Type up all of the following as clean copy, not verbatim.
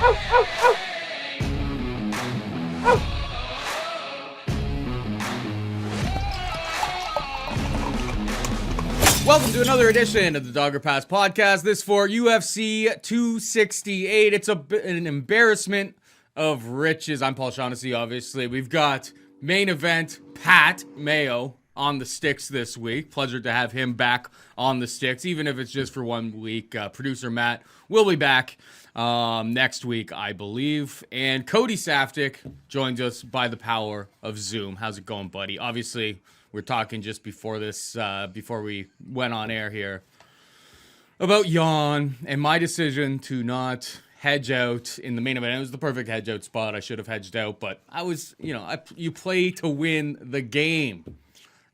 Welcome to another edition of the Dogger Pass podcast. This for UFC 268. It's an embarrassment of riches. I'm Paul Shaughnessy, obviously. We've got main event Pat Mayo on the sticks this week. Pleasure to have him back on the sticks, even if it's just for 1 week. Producer Matt will be back next week, I believe. And Cody Saftic joins us by the power of Zoom. How's it going, buddy? Obviously, we're talking just before this, before we went on air here, about Gian and my decision to not hedge out in the main event. It was the perfect hedge out spot. I should have hedged out, but I was, you play to win the game,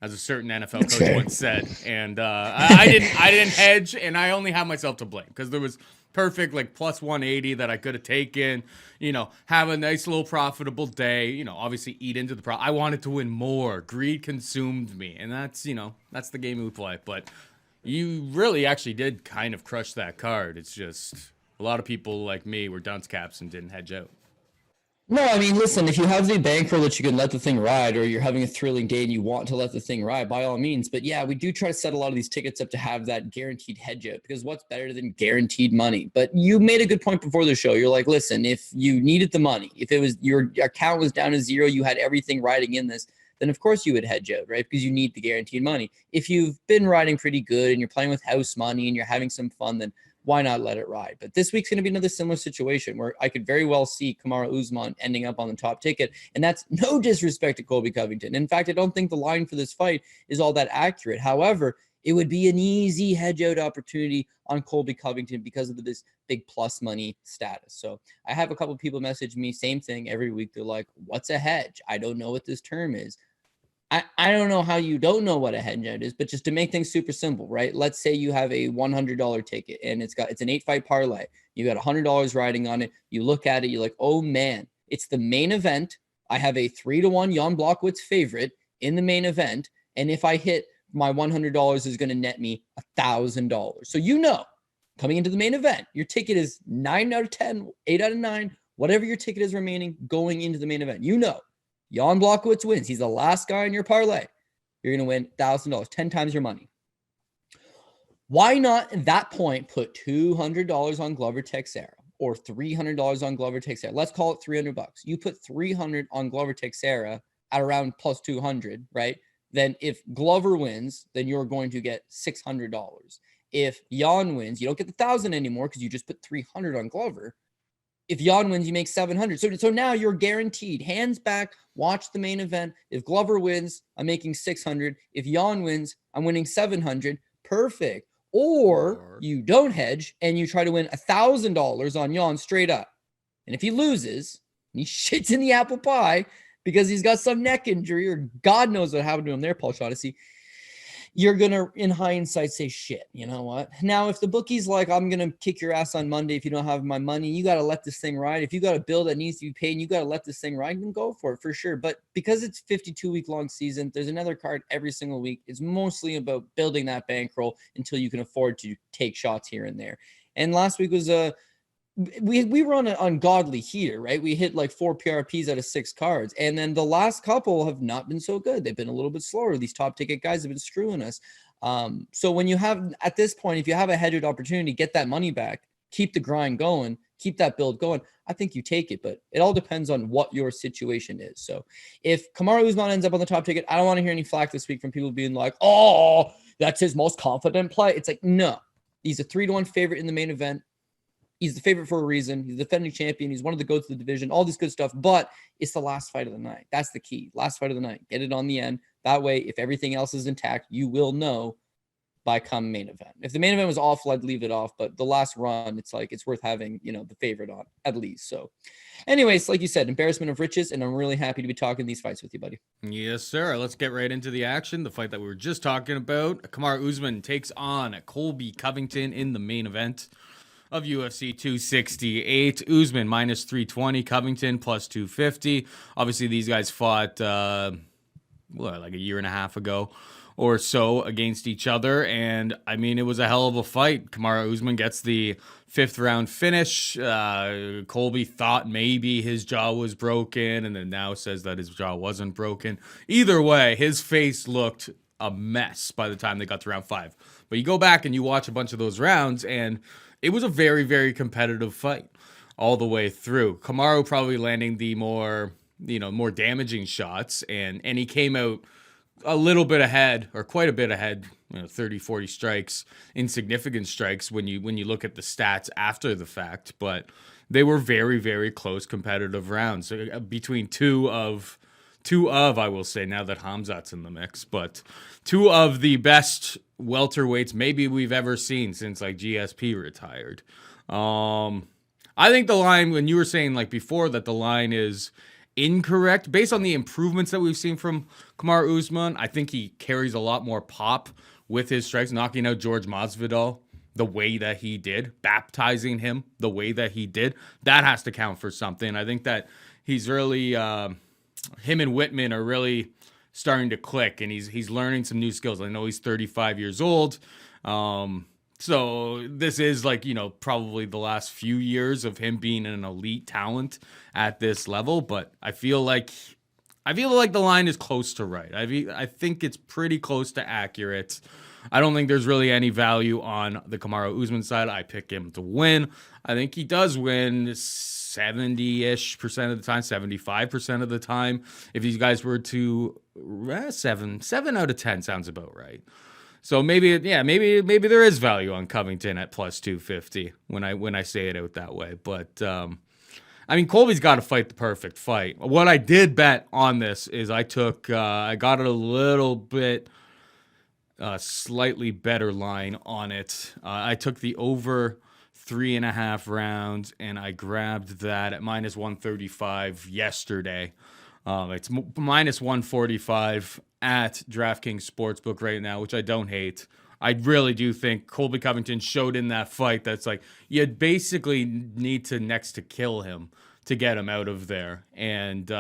as a certain NFL coach once said. And I didn't hedge, and I only have myself to blame because there was perfect like plus 180 that I could have taken, have a nice little profitable day, obviously eat into the I wanted to win more. Greed consumed me. And that's the game we play. But you really actually did kind of crush that card. It's just a lot of people like me were dunce caps and didn't hedge out. No, I mean, listen, if you have the bankroll that you can let the thing ride, or you're having a thrilling day and you want to let the thing ride, by all means. But yeah, we do try to set a lot of these tickets up to have that guaranteed hedge out, because what's better than guaranteed money? But you made a good point before the show. You're like, listen, if you needed the money, if it was your account was down to zero, you had everything riding in this, then of course you would hedge out, right? Because you need the guaranteed money. If you've been riding pretty good and you're playing with house money and you're having some fun, then why not let it ride? But this week's going to be another similar situation where I could very well see Kamaru Usman ending up on the top ticket. And that's no disrespect to Colby Covington. In fact, I don't think the line for this fight is all that accurate. However, it would be an easy hedge out opportunity on Colby Covington because of this big plus money status. So I have a couple of people message me, same thing every week. They're like, what's a hedge? I don't know what this term is. I don't know how you don't know what a hedge out is, but just to make things super simple, right? Let's say you have a $100 ticket and it's an 8-fight parlay. You got $100 riding on it. You look at it, you're like, oh man, it's the main event. I have a 3-1 Jan Blachowicz favorite in the main event. And if I hit, my $100 is going to net me $1,000. So coming into the main event, your ticket is 9 out of 10, 8 out of 9, whatever your ticket is remaining going into the main event. Jan Blachowicz wins. He's the last guy in your parlay. You're going to win $1,000, 10 times your money. Why not at that point put $200 on Glover Teixeira or $300 on Glover Teixeira? Let's call it $300. You put $300 on Glover Teixeira at around plus 200, right? Then if Glover wins, then you're going to get $600. If Jan wins, you don't get the $1,000 anymore because you just put $300 on Glover. If Jan wins, you make $700. So now you're guaranteed. Hands back, watch the main event. If Glover wins, I'm making $600. If Jan wins, I'm winning $700. Perfect. Or you don't hedge and you try to win $1,000 on Jan straight up. And if he loses, and he shits in the apple pie because he's got some neck injury or God knows what happened to him there, Paul Shaughnessy, you're going to, in hindsight, say, shit, you know what? Now, if the bookie's like, I'm going to kick your ass on Monday if you don't have my money, you got to let this thing ride. If you got a bill that needs to be paid and you got to let this thing ride, then go for it, for sure. But because it's 52-week-long season, there's another card every single week. It's mostly about building that bankroll until you can afford to take shots here and there. And last week was we were on an ungodly heater, right? We hit like 4 PRPs out of 6 cards. And then the last couple have not been so good. They've been a little bit slower. These top ticket guys have been screwing us. So when you have, at this point, if you have a hedged opportunity, get that money back, keep the grind going, keep that build going, I think you take it. But it all depends on what your situation is. So if Kamaru Usman ends up on the top ticket, I don't want to hear any flack this week from people being like, oh, that's his most confident play. It's like, no, he's a 3-1 favorite in the main event. He's the favorite for a reason. He's the defending champion. He's one of the GOATs of the division, all this good stuff. But it's the last fight of the night. That's the key. Last fight of the night. Get it on the end. That way, if everything else is intact, you will know by come main event. If the main event was awful, I'd leave it off. But the last run, it's like it's worth having, the favorite on at least. So anyways, like you said, embarrassment of riches. And I'm really happy to be talking these fights with you, buddy. Yes, sir. Let's get right into the action. The fight that we were just talking about. Kamaru Usman takes on Colby Covington in the main event of UFC 268. Usman minus 320, Covington plus 250. Obviously, these guys fought like a year and a half ago or so against each other. And I mean, it was a hell of a fight. Kamaru Usman gets the 5th round finish. Colby thought maybe his jaw was broken and then now says that his jaw wasn't broken. Either way, his face looked a mess by the time they got to round 5. But you go back and you watch a bunch of those rounds and it was a very, very competitive fight all the way through. Kamaru probably landing the more damaging shots, and he came out a little bit ahead, or quite a bit ahead, 30, 40 strikes, insignificant strikes when you look at the stats after the fact. But they were very, very close competitive rounds between two of, I will say, now that Khamzat's in the mix, but 2 of the best welterweights maybe we've ever seen since like GSP retired. I think the line, when you were saying like before that the line is incorrect, based on the improvements that we've seen from Kamaru Usman, I think he carries a lot more pop with his strikes, knocking out George Masvidal the way that he did, baptizing him the way that he did. That has to count for something. I think that he's really, him and Whitman are really starting to click, and he's learning some new skills. I know he's 35 years old. So this is like, probably the last few years of him being an elite talent at this level, but I feel like the line is close to right. I think it's pretty close to accurate. I don't think there's really any value on the Kamaru Usman side. I pick him to win. I think he does win 70-ish% of the time, 75% of the time. If these guys were to 7 out of 10 sounds about right. So maybe there is value on Covington at plus 250 when I say it out that way. But I mean, Colby's got to fight the perfect fight. What I did bet on this is I got a little bit slightly better line on it. I took the over 3.5 rounds and I grabbed that at minus 135 yesterday. It's minus 145 at DraftKings Sportsbook right now, which I don't hate. I really do think Colby Covington showed in that fight that's like, you basically need to next to kill him to get him out of there. And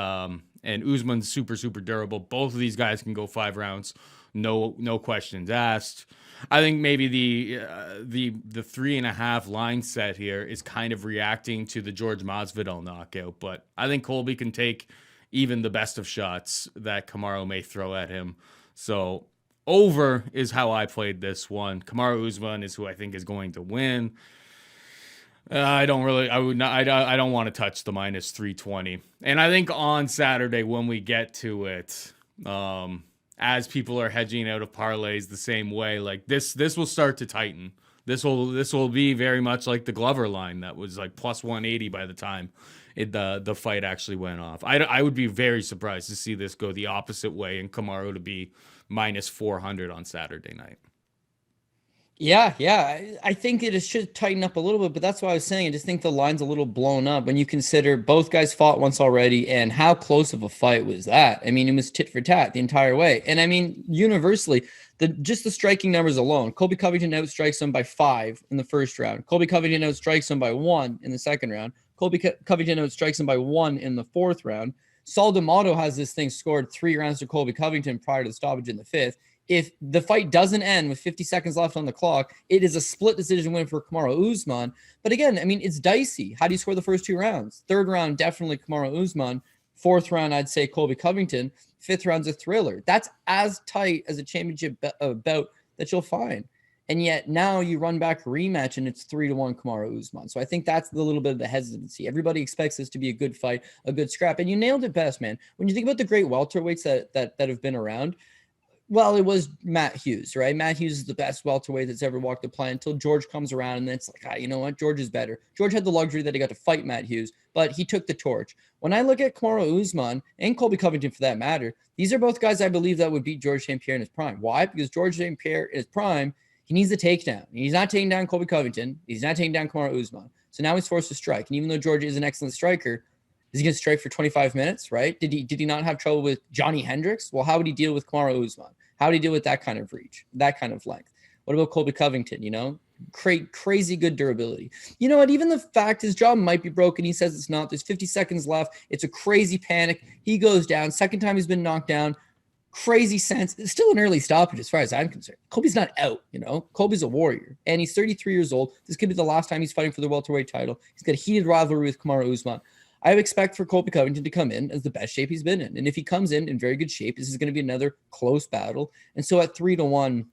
Usman's super, super durable. Both of these guys can go 5 rounds. No questions asked. I think maybe the 3.5 line set here is kind of reacting to the George Masvidal knockout, but I think Colby can take even the best of shots that Kamaru may throw at him. So over is how I played this one. Kamaru Usman is who I think is going to win. I don't want to touch the minus 320. And I think on Saturday when we get to it, as people are hedging out of parlays the same way, like this will start to tighten. This will be very much like the Glover line that was like plus 180 by the time the fight actually went off. I would be very surprised to see this go the opposite way and Kamaru to be minus 400 on Saturday night. Yeah. I think it should tighten up a little bit, but that's what I was saying. I just think the line's a little blown up when you consider both guys fought once already and how close of a fight was that. I mean, it was tit for tat the entire way. And I mean, universally, just the striking numbers alone, Colby Covington outstrikes him by 5 in the first round. Colby Covington outstrikes him by 1 in the second round. Colby Covington outstrikes him by 1 in the fourth round. Saul D'Amato has this thing scored 3 rounds to Colby Covington prior to the stoppage in the 5th. If the fight doesn't end with 50 seconds left on the clock, it is a split decision win for Kamaru Usman. But again, I mean, it's dicey. How do you score the first 2 rounds? Third round, definitely Kamaru Usman. Fourth round, I'd say Colby Covington. Fifth round's a thriller. That's as tight as a championship bout that you'll find. And yet now you run back a rematch and it's 3-1 Kamaru Usman. So I think that's the little bit of the hesitancy. Everybody expects this to be a good fight, a good scrap. And you nailed it best, man. When you think about the great welterweights that have been around, well, it was Matt Hughes, right? Matt Hughes is the best welterweight that's ever walked the planet until George comes around, and then it's like, you know what? George is better. George had the luxury that he got to fight Matt Hughes, but he took the torch. When I look at Kamaru Usman and Colby Covington for that matter, these are both guys I believe that would beat George St. Pierre in his prime. Why? Because George St. Pierre in his prime, he needs a takedown. He's not taking down Colby Covington. He's not taking down Kamaru Usman. So now he's forced to strike. And even though George is an excellent striker, is he going to strike for 25 minutes, right? Did he not have trouble with Johnny Hendricks? Well, how would he deal with Kamaru Usman? How would he deal with that kind of reach, that kind of length? What about Colby Covington, Crazy good durability. You know what? Even the fact his jaw might be broken, he says it's not. There's 50 seconds left. It's a crazy panic. He goes down. Second time he's been knocked down. crazy sense. It's still an early stoppage as far as I'm concerned. Colby's not out, Colby's a warrior, and he's 33 years old. This could be the last time he's fighting for the welterweight title. He's got a heated rivalry with Kamaru Usman. I expect for Colby Covington to come in as the best shape he's been in. And if he comes in very good shape, this is going to be another close battle. And so at 3-1,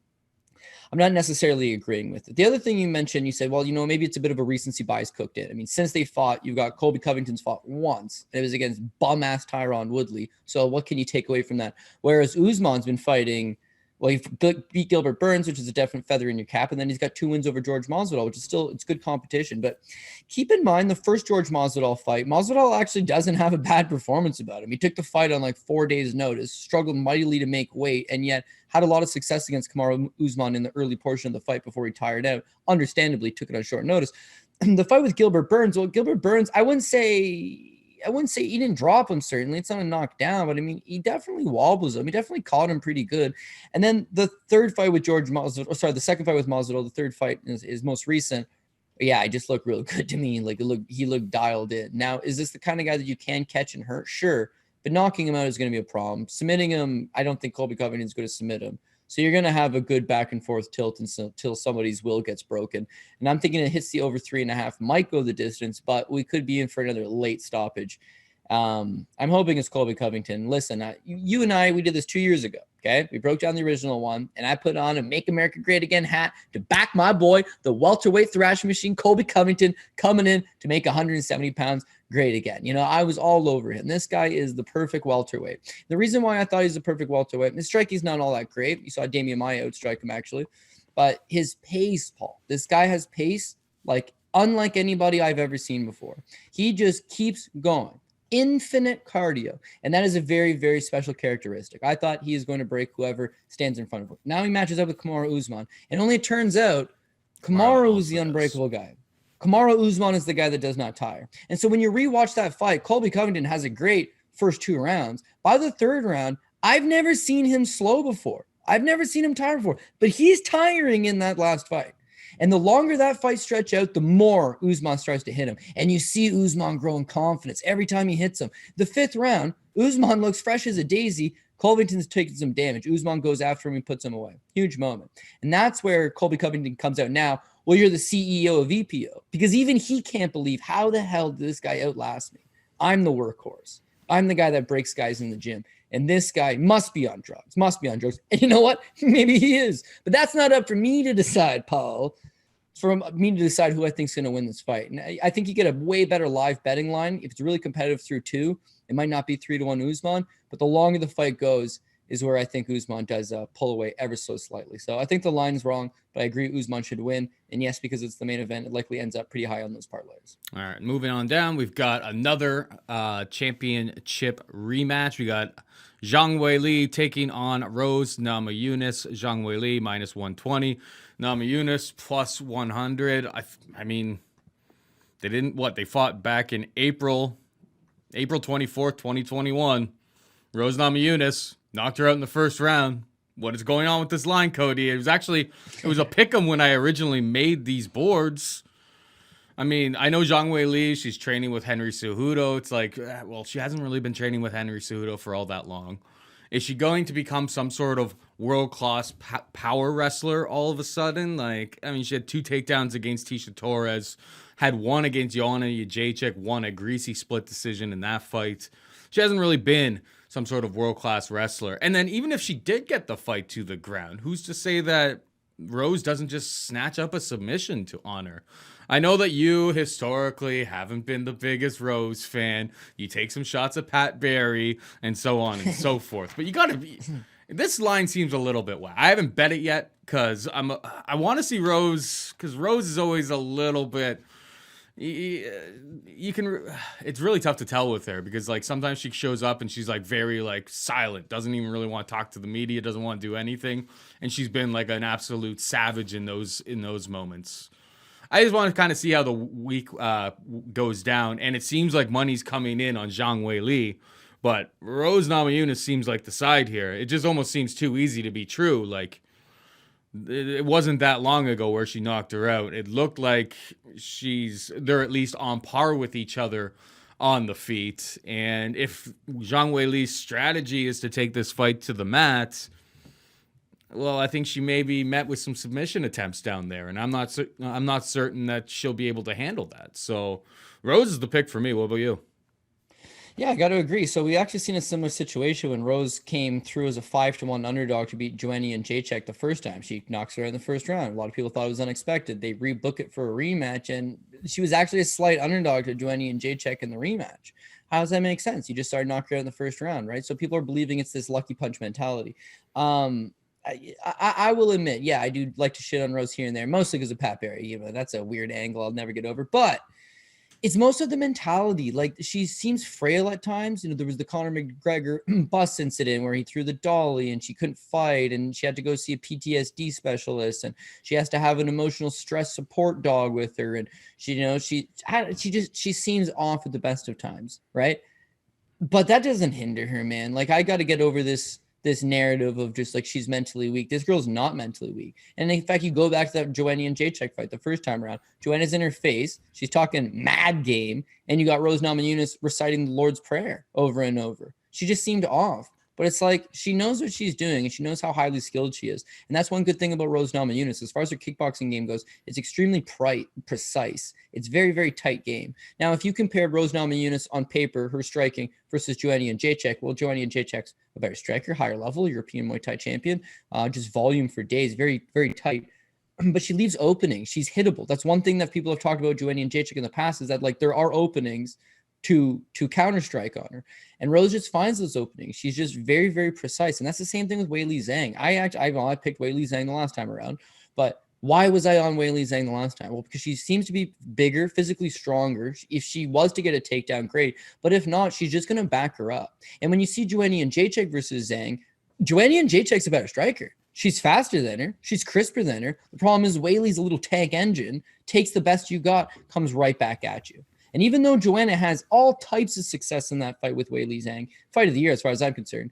I'm not necessarily agreeing with it. The other thing you mentioned, you said, well, maybe it's a bit of a recency bias cooked in. I mean, since they fought, you've got Colby Covington's fought once, and it was against bum-ass Tyron Woodley. So what can you take away from that? Whereas Usman's been fighting, well, he beat Gilbert Burns, which is a definite feather in your cap, and then he's got 2 wins over George Masvidal, which is still, it's good competition. But keep in mind, the first George Masvidal fight, Masvidal actually doesn't have a bad performance about him. He took the fight on like 4 days' notice, struggled mightily to make weight, and yet had a lot of success against Kamaru Usman in the early portion of the fight before he tired out. Understandably, took it on short notice. The fight with Gilbert Burns, well, Gilbert Burns, I wouldn't say he didn't drop him, certainly. It's not a knockdown, but I mean, he definitely wobbles him. He definitely caught him pretty good. And then the third fight with the second fight with Masvidal, the third fight is most recent. Yeah, it just looked real good to me. Like he looked dialed in. Now, is this the kind of guy that you can catch and hurt? Sure. But knocking him out is going to be a problem. Submitting him, I don't think Colby Covington is going to submit him. So you're going to have a good back and forth tilt until somebody's will gets broken. And I'm thinking it hits the over 3.5, might go the distance, but we could be in for another late stoppage. I'm hoping it's Colby Covington. Listen, you and I, we did this 2 years ago. Okay, we broke down the original one, and I put on a "Make America Great Again" hat to back my boy, the welterweight thrashing machine, Colby Covington, coming in to make 170 pounds great again. I was all over him. This guy is the perfect welterweight. The reason why I thought he's the perfect welterweight, his striking's not all that great. You saw Damian Maia outstrike him, actually. But his pace, Paul, this guy has pace like unlike anybody I've ever seen before. He just keeps going. Infinite cardio. And that is a very, very special characteristic. I thought he is going to break whoever stands in front of him. Now he matches up with Kamaru Usman. And only it turns out Kamaru is the unbreakable guy. Kamaru Usman is the guy that does not tire. And so when you rewatch that fight, Colby Covington has a great first 2 rounds. By the third round, I've never seen him slow before. I've never seen him tire before. But he's tiring in that last fight. And the longer that fight stretch out, the more Usman starts to hit him. And you see Usman growing confidence every time he hits him. The 5th round, Usman looks fresh as a daisy. Covington's taking some damage. Usman goes after him and puts him away. Huge moment. And that's where Colby Covington comes out now. Well, you're the CEO of EPO. Because even he can't believe, how the hell did this guy outlast me? I'm the workhorse. I'm the guy that breaks guys in the gym. And this guy must be on drugs. And you know what? Maybe he is. But that's not up for me to decide, Paul. It's for me to decide who I think is going to win this fight. And I think you get a way better live betting line. If it's really competitive through 2, it might not be 3-1 Usman. But the longer the fight goes is where I think Usman does pull away ever so slightly. So I think the line's wrong, but I agree Usman should win. And yes, because it's the main event, it likely ends up pretty high on those parlays. All right, moving on down, we've got another championship rematch. We got Zhang Weili taking on Rose Namajunas. Zhang Weili minus 120. Namajunas plus 100. I mean, they fought back in April 24th, 2021. Rose Namajunas knocked her out in the first round. What is going on with this line, Cody? It was a pick'em when I originally made these boards. I mean, I know Zhang Weili, she's training with Henry Cejudo. It's like, well, she hasn't really been training with Henry Cejudo for all that long. Is she going to become some sort of world-class power wrestler all of a sudden? Like, I mean, she had 2 takedowns against Tisha Torres, had 1 against Joanna Jędrzejczyk, won a greasy split decision in that fight. She hasn't really been some sort of world-class wrestler. And then even if she did get the fight to the ground, who's to say that Rose doesn't just snatch up a submission to honor? I know that you historically haven't been the biggest Rose fan. You take some shots at Pat Barry and so on and so forth. But you got to be... This line seems a little bit whack. I haven't bet it yet because I want to see Rose, because Rose is always a little bit... It's really tough to tell with her because like sometimes she shows up and she's like very like silent, doesn't even really want to talk to the media, doesn't want to do anything, and she's been like an absolute savage in those moments. I just want to kind of see how the week goes down, and it seems like money's coming in on Zhang Weili, but Rose Namajunas seems like the side here. It just almost seems too easy to be true. Like, it wasn't that long ago where she knocked her out. It looked like they're at least on par with each other on the feet. And if Zhang Weili's strategy is to take this fight to the mat, well, I think she may be met with some submission attempts down there, and I'm not certain that she'll be able to handle that. So Rose is the pick for me. What about you? Yeah, I got to agree. So we actually seen a similar situation when Rose came through as a 5-1 underdog to beat Joanna and Jacek the first time. She knocks her out in the first round. A lot of people thought it was unexpected. They rebook it for a rematch, and she was actually a slight underdog to Joanna and Jacek in the rematch. How does that make sense? You just started knocking her out in the first round, right? So people are believing it's this lucky punch mentality. I will admit, yeah, I do like to shit on Rose here and there, mostly because of Pat Barry. You know, that's a weird angle I'll never get over, but it's most of the mentality. Like, she seems frail at times. You know, there was the Conor McGregor bus incident where he threw the dolly and she couldn't fight, and she had to go see a PTSD specialist, and she has to have an emotional stress support dog with her. And she, you know, she seems off at the best of times, right? But that doesn't hinder her, man. Like, I got to get over this narrative of just like she's mentally weak. This girl's not mentally weak. And in fact, you go back to that Joanna and Jacek fight the first time around. Joanna's in her face. She's talking mad game. And you got Rose Namajunas reciting the Lord's Prayer over and over. She just seemed off. But it's like she knows what she's doing, and she knows how highly skilled she is. And that's one good thing about Rose Namajunas. As far as her kickboxing game goes, it's extremely precise. It's very, very tight game. Now, if you compare Rose Namajunas on paper, her striking versus Joanna and Jacek, well, Joanna and Jacek's a better striker, higher level, European Muay Thai champion, just volume for days, very, very tight. But she leaves openings. She's hittable. That's one thing that people have talked about Joanna and Jacek in the past, is that like there are openings to counter strike on her, and Rose just finds those openings. She's just very, very precise, and that's the same thing with Weili Zhang. I picked Weili Zhang the last time around, but why was I on Weili Zhang the last time? Well, because she seems to be bigger, physically stronger. If she was to get a takedown, great, but if not, she's just going to back her up. And when you see Joanna and Jacek versus Zhang, Joanna and Jacek's a better striker. She's faster than her. She's crisper than her. The problem is Weili's a little tank engine, takes the best you got, comes right back at you. And even though Joanna has all types of success in that fight with Weili Zhang, fight of the year as far as I'm concerned,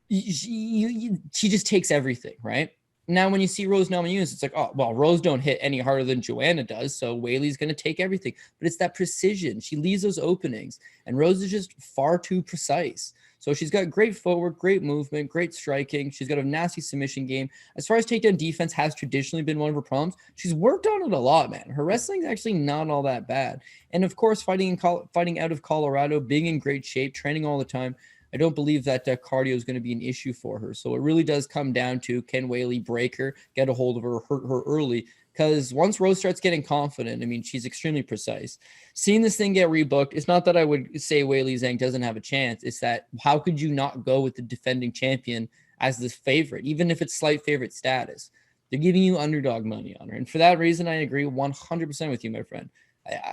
she just takes everything, right? Now, when you see Rose Namajunas, it's like, oh, well, Rose don't hit any harder than Joanna does, so Weili's going to take everything. But it's that precision. She leaves those openings, and Rose is just far too precise. So she's got great footwork, great movement, great striking. She's got a nasty submission game. As far as takedown defense has traditionally been one of her problems, she's worked on it a lot, man. Her wrestling's actually not all that bad. And of course, fighting out of Colorado, being in great shape, training all the time, I don't believe that cardio is going to be an issue for her. So it really does come down to, can Weili break her, get a hold of her, hurt her early? Because once Rose starts getting confident, I mean, she's extremely precise. Seeing this thing get rebooked, it's not that I would say Weili Zhang doesn't have a chance. It's that how could you not go with the defending champion as this favorite, even if it's slight favorite status? They're giving you underdog money on her. And for that reason, I agree 100% with you, my friend.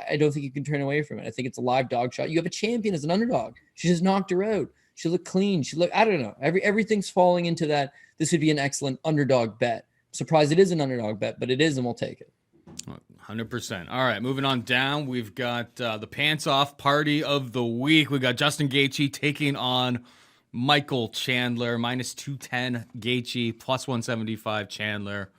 I don't think you can turn away from it. I think it's a live dog shot. You have a champion as an underdog. She just knocked her out. She looked clean. I don't know. Everything's falling into that. This would be an excellent underdog bet. Surprised it is an underdog bet, but it is, and we'll take it. 100%. All right, moving on down. We've got the pants off party of the week. We got Justin Gaethje taking on Michael Chandler, minus 210 Gaethje, plus 175 Chandler.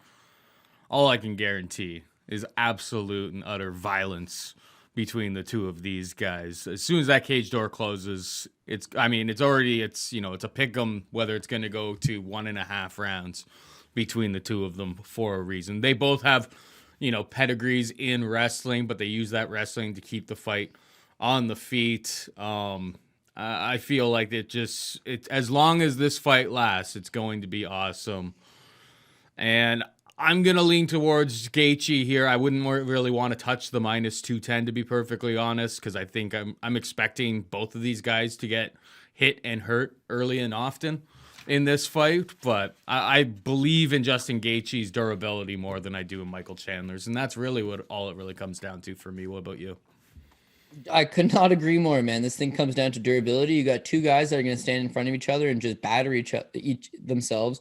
All I can guarantee is absolute and utter violence between the two of these guys. As soon as that cage door closes, it's a pick 'em whether it's going to go to 1.5 rounds between the two of them for a reason. They both have, pedigrees in wrestling, but they use that wrestling to keep the fight on the feet. I feel like as long as this fight lasts, it's going to be awesome. And I'm going to lean towards Gaethje here. I wouldn't really want to touch the minus 210, to be perfectly honest, because I think I'm expecting both of these guys to get hit and hurt early and often in this fight, but I believe in Justin Gaethje's durability more than I do in Michael Chandler's, and that's really all it really comes down to for me. What about you? I could not agree more, man. This thing comes down to durability. You got two guys that are going to stand in front of each other and just batter each themselves.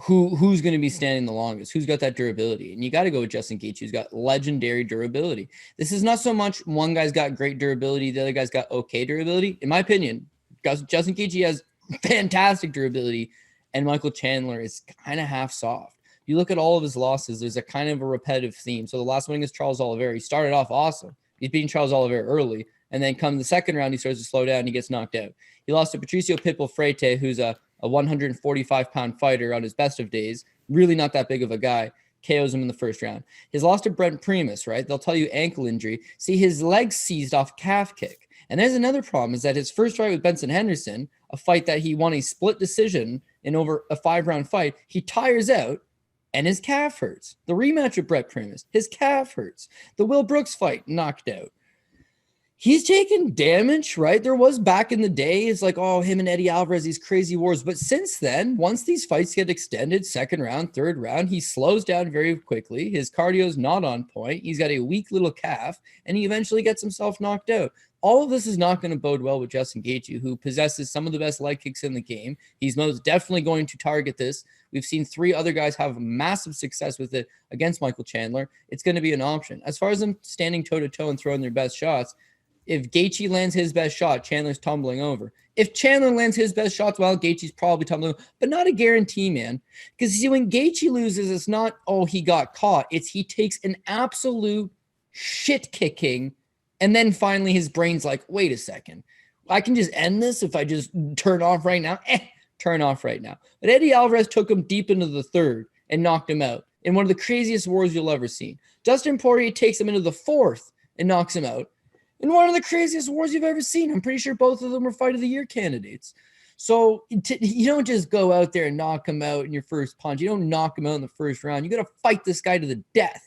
Who's going to be standing the longest? Who's got that durability? And you got to go with Justin Gaethje, who's got legendary durability. This is not so much one guy's got great durability, the other guy's got okay durability. In my opinion, Justin Gaethje has fantastic durability, and Michael Chandler is kind of half soft. You look at all of his losses, there's a kind of a repetitive theme. So the last one against Charles Oliveira, he started off awesome. He's beating Charles Oliveira early, And then come the second round, he starts to slow down. He gets knocked out. He lost to Patricio Pitbull Freite, who's a 145-pound fighter on his best of days. Really not that big of a guy. KOs him in the first round. His loss to Brent Primus, right? They'll tell you ankle injury. See, his leg seized off calf kick. And there's another problem is that his first fight with Benson Henderson, a fight that he won a split decision in over a 5-round fight, he tires out and his calf hurts. The rematch with Brett Primus, his calf hurts. The Will Brooks fight, knocked out. He's taken damage, right? There was back in the day, it's like, oh, him and Eddie Alvarez, these crazy wars. But since then, once these fights get extended, second round, third round, he slows down very quickly. His cardio's not on point. He's got a weak little calf, and he eventually gets himself knocked out. All of this is not going to bode well with Justin Gaethje, who possesses some of the best leg kicks in the game. He's most definitely going to target this. We've seen 3 other guys have massive success with it against Michael Chandler. It's going to be an option. As far as them standing toe-to-toe and throwing their best shots, if Gaethje lands his best shot, Chandler's tumbling over. If Chandler lands his best shots, well, Gaethje's probably tumbling over, but not a guarantee, man. Because see, when Gaethje loses, it's not, oh, he got caught. It's he takes an absolute shit kicking, and then finally his brain's like, wait a second. I can just end this if I just turn off right now. Turn off right now. But Eddie Alvarez took him deep into the third and knocked him out in one of the craziest wars you'll ever see. Dustin Poirier takes him into the fourth and knocks him out in one of the craziest wars you've ever seen. I'm pretty sure both of them were Fight of the Year candidates. So you don't just go out there and knock him out in your first punch. You don't knock him out in the first round. You got to fight this guy to the death.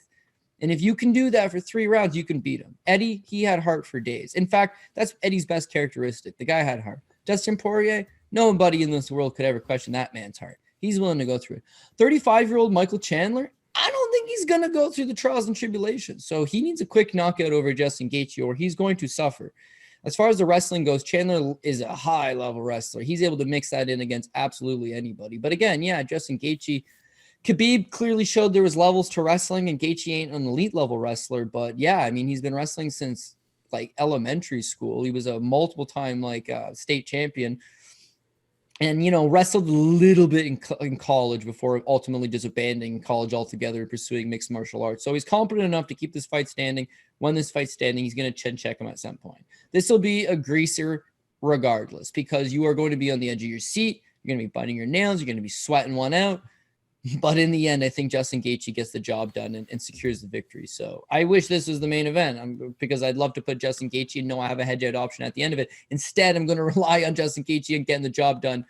And if you can do that for 3 rounds, you can beat him. Eddie, he had heart for days. In fact, that's Eddie's best characteristic. The guy had heart. Dustin Poirier, nobody in this world could ever question that man's heart. He's willing to go through it. 35-year-old Michael Chandler, I don't think he's going to go through the trials and tribulations. So he needs a quick knockout over Justin Gaethje or he's going to suffer. As far as the wrestling goes, Chandler is a high-level wrestler. He's able to mix that in against absolutely anybody. But again, yeah, Justin Gaethje, Khabib clearly showed there was levels to wrestling, and Gaethje ain't an elite-level wrestler. But yeah, I mean, he's been wrestling since like elementary school. He was a multiple-time state champion. And, wrestled a little bit in college before ultimately just abandoning college altogether and pursuing mixed martial arts. So he's competent enough to keep this fight standing. When this fight's standing, he's going to chin check him at some point. This will be a greaser regardless because you are going to be on the edge of your seat. You're going to be biting your nails. You're going to be sweating one out. But in the end, I think Justin Gaethje gets the job done and secures the victory. So I wish this was the main event because I'd love to put Justin Gaethje and know I have a hedge out option at the end of it. Instead, I'm going to rely on Justin Gaethje and getting the job done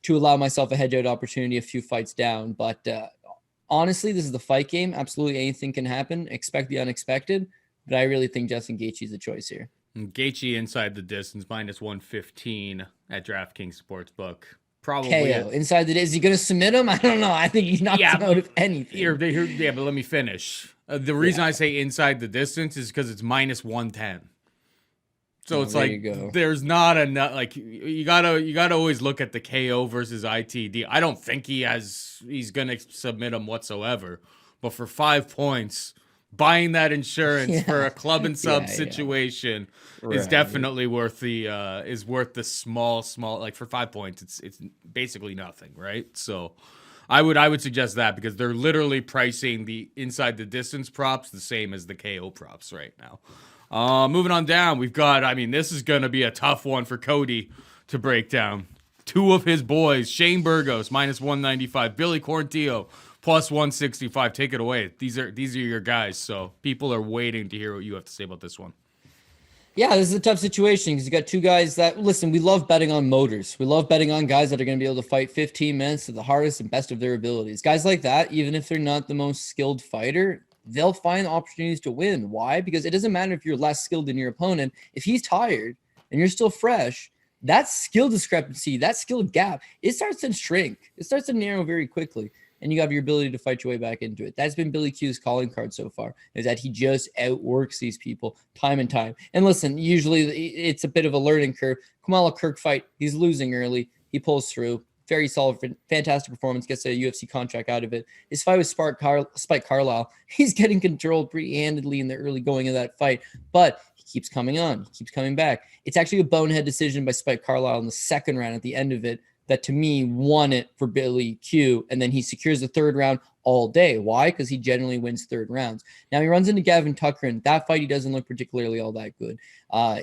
to allow myself a hedge out opportunity a few fights down. But honestly, this is the fight game. Absolutely anything can happen. Expect the unexpected. But I really think Justin Gaethje is the choice here. Gaethje inside the distance, -115 at DraftKings Sportsbook. Probably KO inside the distance. Is he going to submit him? I don't know. I think he's not out of anything. Yeah, but let me finish. The reason I say inside the distance is because it's -110. So it's like there's not enough. Like you gotta always look at the KO versus ITD. I don't think he's gonna submit him whatsoever. But for 5 points, buying that insurance for a club and sub situation is definitely worth the small like for 5 points. It's basically nothing, right? So I would suggest that because they're literally pricing the inside the distance props the same as the KO props right now. Moving on down, we've got, this is going to be a tough one for Cody to break down. 2 of his boys, Shane Burgos, -195, Billy Quarantillo, +165. Take it away. These are your guys, so people are waiting to hear what you have to say about this one. Yeah, this is a tough situation because you got 2 guys that, listen, we love betting on motors. We love betting on guys that are going to be able to fight 15 minutes to the hardest and best of their abilities. Guys like that, even if they're not the most skilled fighter, they'll find opportunities to win. Why? Because it doesn't matter if you're less skilled than your opponent. If he's tired and you're still fresh, that skill discrepancy, that skill gap, it starts to shrink. It starts to narrow very quickly. And you have your ability to fight your way back into it. That's been Billy Q's calling card so far, is that he just outworks these people time and time. And listen, usually it's a bit of a learning curve. Kamala Kirk fight, he's losing early. He pulls through. Very solid, fantastic performance, gets a UFC contract out of it. His fight with Spike Carlisle, he's getting controlled pretty handedly in the early going of that fight, but he keeps coming on. He keeps coming back. It's actually a bonehead decision by Spike Carlisle in the second round at the end of it that to me won it for Billy Q. And then he secures the third round all day. Why? Because he generally wins third rounds. Now he runs into Gavin Tucker, and that fight he doesn't look particularly all that good.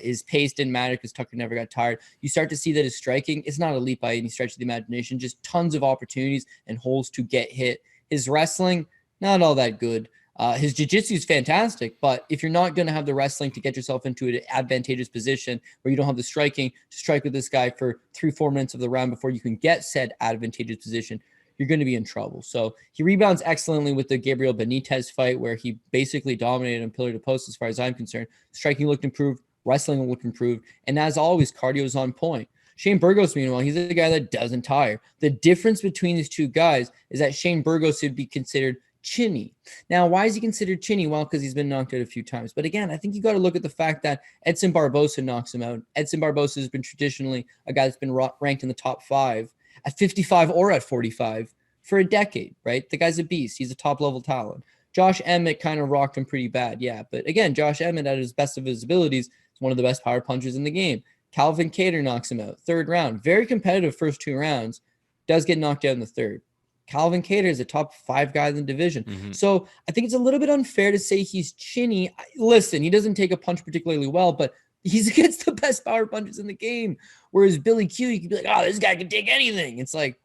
His pace didn't matter because Tucker never got tired. You start to see that his striking is not elite by any stretch of the imagination, just tons of opportunities and holes to get hit. His wrestling, not all that good. His jiu-jitsu is fantastic, but if you're not going to have the wrestling to get yourself into an advantageous position where you don't have the striking to strike with this guy for 3-4 minutes of the round before you can get said advantageous position, you're going to be in trouble. So he rebounds excellently with the Gabriel Benitez fight where he basically dominated on pillar to post as far as I'm concerned. Striking looked improved, wrestling looked improved, and as always, cardio is on point. Shane Burgos, meanwhile, he's a guy that doesn't tire. The difference between these two guys is that Shane Burgos would be considered chinny. Now, why is he considered chinny? Well, because he's been knocked out a few times. But again, I think you got to look at the fact that Edson Barbosa knocks him out. Edson Barbosa has been traditionally a guy that's been ranked in the top 5 at 55 or at 45 for a decade, right? The guy's a beast. He's a top-level talent. Josh Emmett kind of rocked him pretty bad, yeah. But again, Josh Emmett, at his best of his abilities, is one of the best power punchers in the game. Calvin Kattar knocks him out. Third round. Very competitive first 2 rounds. Does get knocked out in the third. Calvin Kattar is a top 5 guy in the division. Mm-hmm. So I think it's a little bit unfair to say he's chinny. Listen, he doesn't take a punch particularly well, but he's against the best power punchers in the game. Whereas Billy Q, you can be like, oh, this guy can take anything. It's like,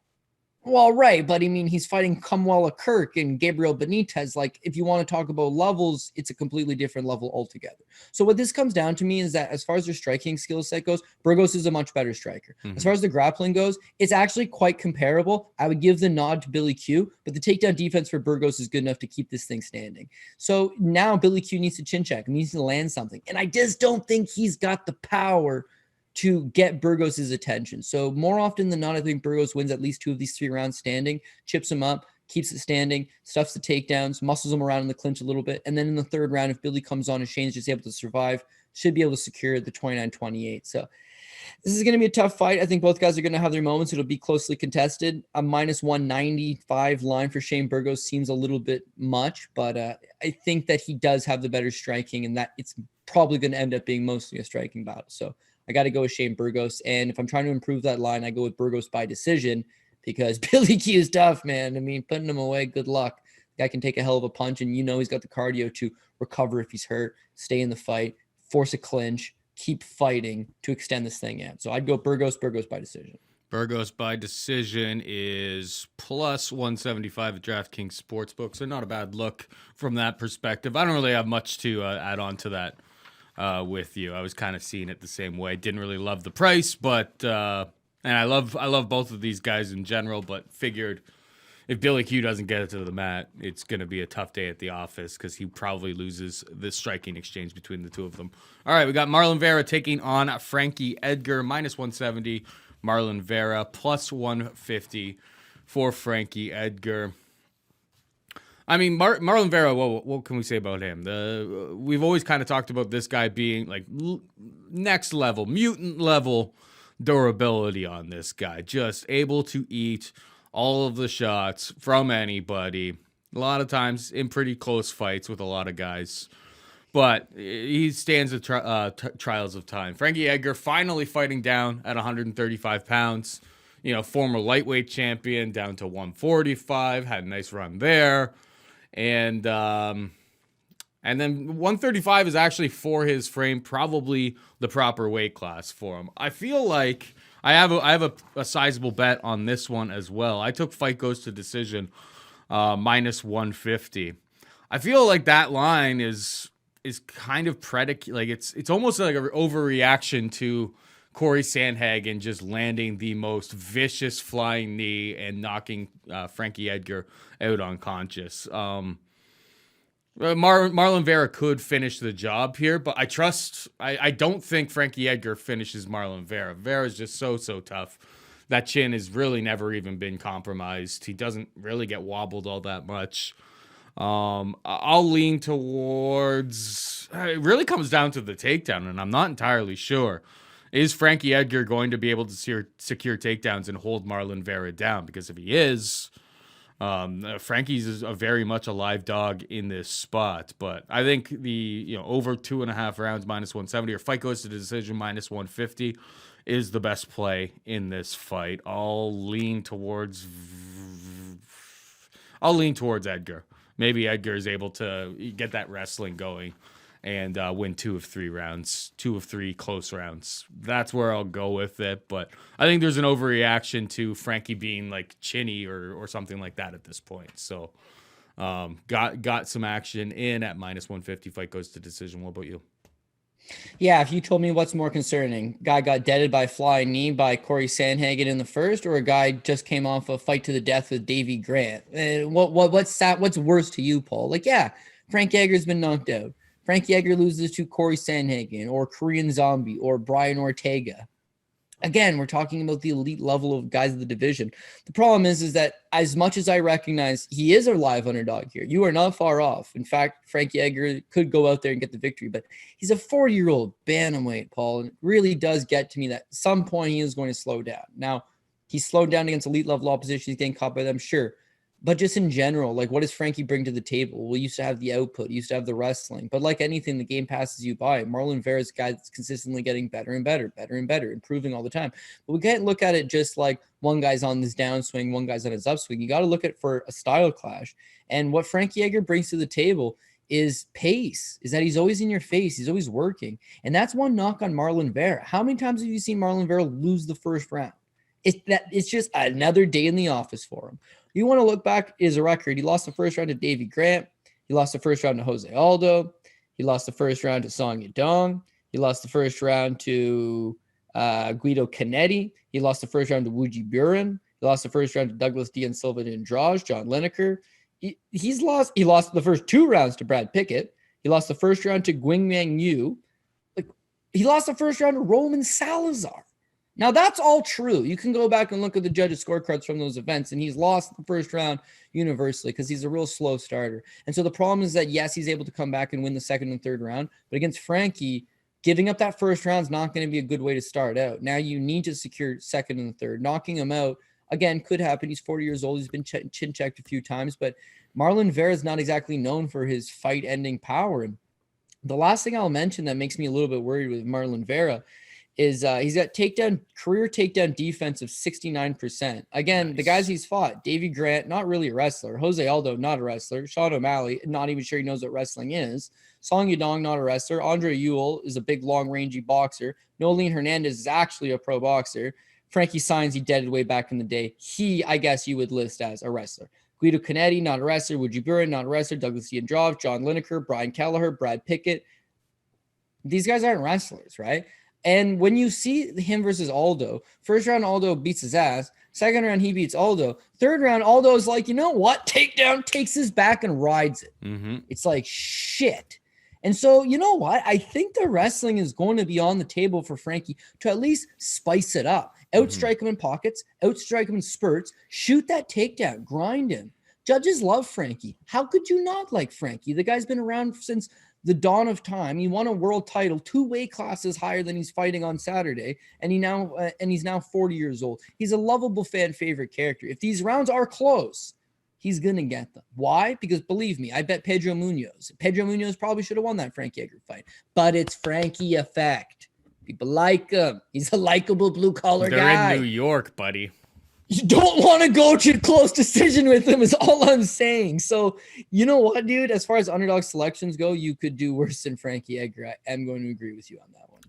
well, right, but I mean, he's fighting Kamwala Kirk and Gabriel Benitez. Like, if you want to talk about levels, it's a completely different level altogether. So what this comes down to me is that as far as their striking skill set goes, Burgos is a much better striker. Mm-hmm. As far as the grappling goes, it's actually quite comparable. I would give the nod to Billy Q, but the takedown defense for Burgos is good enough to keep this thing standing. So now Billy Q needs to chin check. He needs to land something. And I just don't think he's got the power to get Burgos' attention. So more often than not, I think Burgos wins at least 2 of these 3 rounds standing, chips him up, keeps it standing, stuffs the takedowns, muscles him around in the clinch a little bit. And then in the third round, if Billy comes on and Shane's just able to survive, should be able to secure the 29-28. So this is going to be a tough fight. I think both guys are going to have their moments. It'll be closely contested. A minus 195 line for Shane Burgos seems a little bit much, but I think that he does have the better striking and that it's probably going to end up being mostly a striking battle. So I got to go with Shane Burgos. And if I'm trying to improve that line, I go with Burgos by decision because Billy Q is tough, man. I mean, putting him away, good luck. The guy can take a hell of a punch, and he's got the cardio to recover if he's hurt, stay in the fight, force a clinch, keep fighting to extend this thing out. So I'd go Burgos by decision. Burgos by decision is plus 175 at DraftKings Sportsbook, so not a bad look from that perspective. I don't really have much to add on to that. With you, I was kind of seeing it the same way. Didn't really love the price, but and I love both of these guys in general. But figured if Billy Q doesn't get it to the mat, it's going to be a tough day at the office because he probably loses the striking exchange between the two of them. All right, we got Marlon Vera taking on Frankie Edgar, minus 170. Marlon Vera plus 150 for Frankie Edgar. I mean, Marlon Vera, what can we say about him? We've always kind of talked about this guy being like next level, mutant level durability on this guy. Just able to eat all of the shots from anybody. A lot of times in pretty close fights with a lot of guys. But he stands the trials of time. Frankie Edgar finally fighting down at 135 pounds. Former lightweight champion down to 145. Had a nice run there. And then 135 is actually for his frame, probably the proper weight class for him. I feel like I have a sizable bet on this one as well. I took fight goes to decision minus 150. I feel like that line is kind of predicated. Like it's almost like an overreaction to Corey Sandhagen just landing the most vicious flying knee and knocking Frankie Edgar out unconscious. Marlon Vera could finish the job here, but I don't think Frankie Edgar finishes Marlon Vera. Vera's just so tough. That chin has really never even been compromised. He doesn't really get wobbled all that much. I'll lean towards... It really comes down to the takedown, and I'm not entirely sure. Is Frankie Edgar going to be able to secure takedowns and hold Marlon Vera down? Because if he is, Frankie's a very much a live dog in this spot, but I think the over 2.5 rounds -170 or fight goes to the decision -150 is the best play in this fight. I'll lean towards Edgar. Maybe Edgar is able to get that wrestling going and win 2 of 3 rounds, 2 of 3 close rounds. That's where I'll go with it. But I think there's an overreaction to Frankie being like chinny or something like that at this point. So got some action in at -150. Fight goes to decision. What about you? Yeah, if you told me what's more concerning, guy got deaded by a flying knee by Corey Sandhagen in the first, or a guy just came off a fight to the death with Davey Grant, what's worse to you, Paul? Like, yeah, Frank Edgar's been knocked out. Frankie Edgar loses to Corey Sandhagen or Korean Zombie or Brian Ortega. Again, we're talking about the elite level of guys of the division. The problem is that as much as I recognize he is a live underdog here, you are not far off. In fact, Frankie Edgar could go out there and get the victory, but he's a 40-year-old bantamweight, Paul, and it really does get to me that at some point he is going to slow down. Now, he's slowed down against elite level opposition. He's getting caught by them, sure. But just in general, like, what does Frankie bring to the table? We used to have the output, used to have the wrestling, but like anything, the game passes you by. Marlon Vera is a guy that's consistently getting better and better, improving all the time. But we can't look at it just like one guy's on this downswing, one guy's on his upswing. You got to look at it for a style clash. And what Frankie Edgar brings to the table is pace, is that he's always in your face. He's always working. And that's one knock on Marlon Vera. How many times have you seen Marlon Vera lose the first round? It's just another day in the office for him. You want to look back at his record. He lost the first round to Davey Grant. He lost the first round to Jose Aldo. He lost the first round to Song Yadong. He lost the first round to Guido Canetti. He lost the first round to Wuji Buren. He lost the first round to Douglas Dian Silva de Andrade, John Lineker. He lost the first 2 rounds to Brad Pickett. He lost the first round to Guingmang Yu. He lost the first round to Roman Salazar. Now, that's all true. You can go back and look at the judges' scorecards from those events, and he's lost the first round universally because he's a real slow starter. And so the problem is that, yes, he's able to come back and win the second and third round, but against Frankie, giving up that first round is not going to be a good way to start out. Now you need to secure second and third. Knocking him out, again, could happen. He's 40 years old. He's been chin-checked a few times, but Marlon Vera is not exactly known for his fight-ending power. And the last thing I'll mention that makes me a little bit worried with Marlon Vera is he's got career takedown defense of 69%. Again, nice. The guys he's fought, Davey Grant, not really a wrestler. Jose Aldo, not a wrestler. Sean O'Malley, not even sure he knows what wrestling is. Song Yadong, not a wrestler. Andre Ewell is a big, long, rangy boxer. Nolene Hernandez is actually a pro boxer. Frankie Saenz, he deaded way back in the day. He, I guess you would list as a wrestler. Guido Canetti, not a wrestler. Wuji Buren, not a wrestler. Douglas Andrade, John Lineker, Brian Kelleher, Brad Pickett. These guys aren't wrestlers, right? And when you see him versus Aldo, first round Aldo beats his ass. Second round he beats Aldo. Third round Aldo is like, you know what? Takedown, takes his back and rides it. Mm-hmm. It's like shit. And so, you know what? I think the wrestling is going to be on the table for Frankie to at least spice it up. Outstrike him in pockets, outstrike him in spurts, shoot that takedown, grind him. Judges love Frankie. How could you not like Frankie? The guy's been around since the dawn of time. He won a world title 2 weight classes higher than he's fighting on Saturday, and he's now 40 years old. He's a lovable fan favorite character. If these rounds are close, he's gonna get them. Why? Because believe me, I bet Pedro Munoz probably should have won that Frankie Edgar fight, but it's Frankie effect. People like him. He's a likable blue collar guy. They're in New York, buddy. You don't want to go to a close decision with him is all I'm saying. So, you know what, dude? As far as underdog selections go, you could do worse than Frankie Edgar. I am going to agree with you on that one.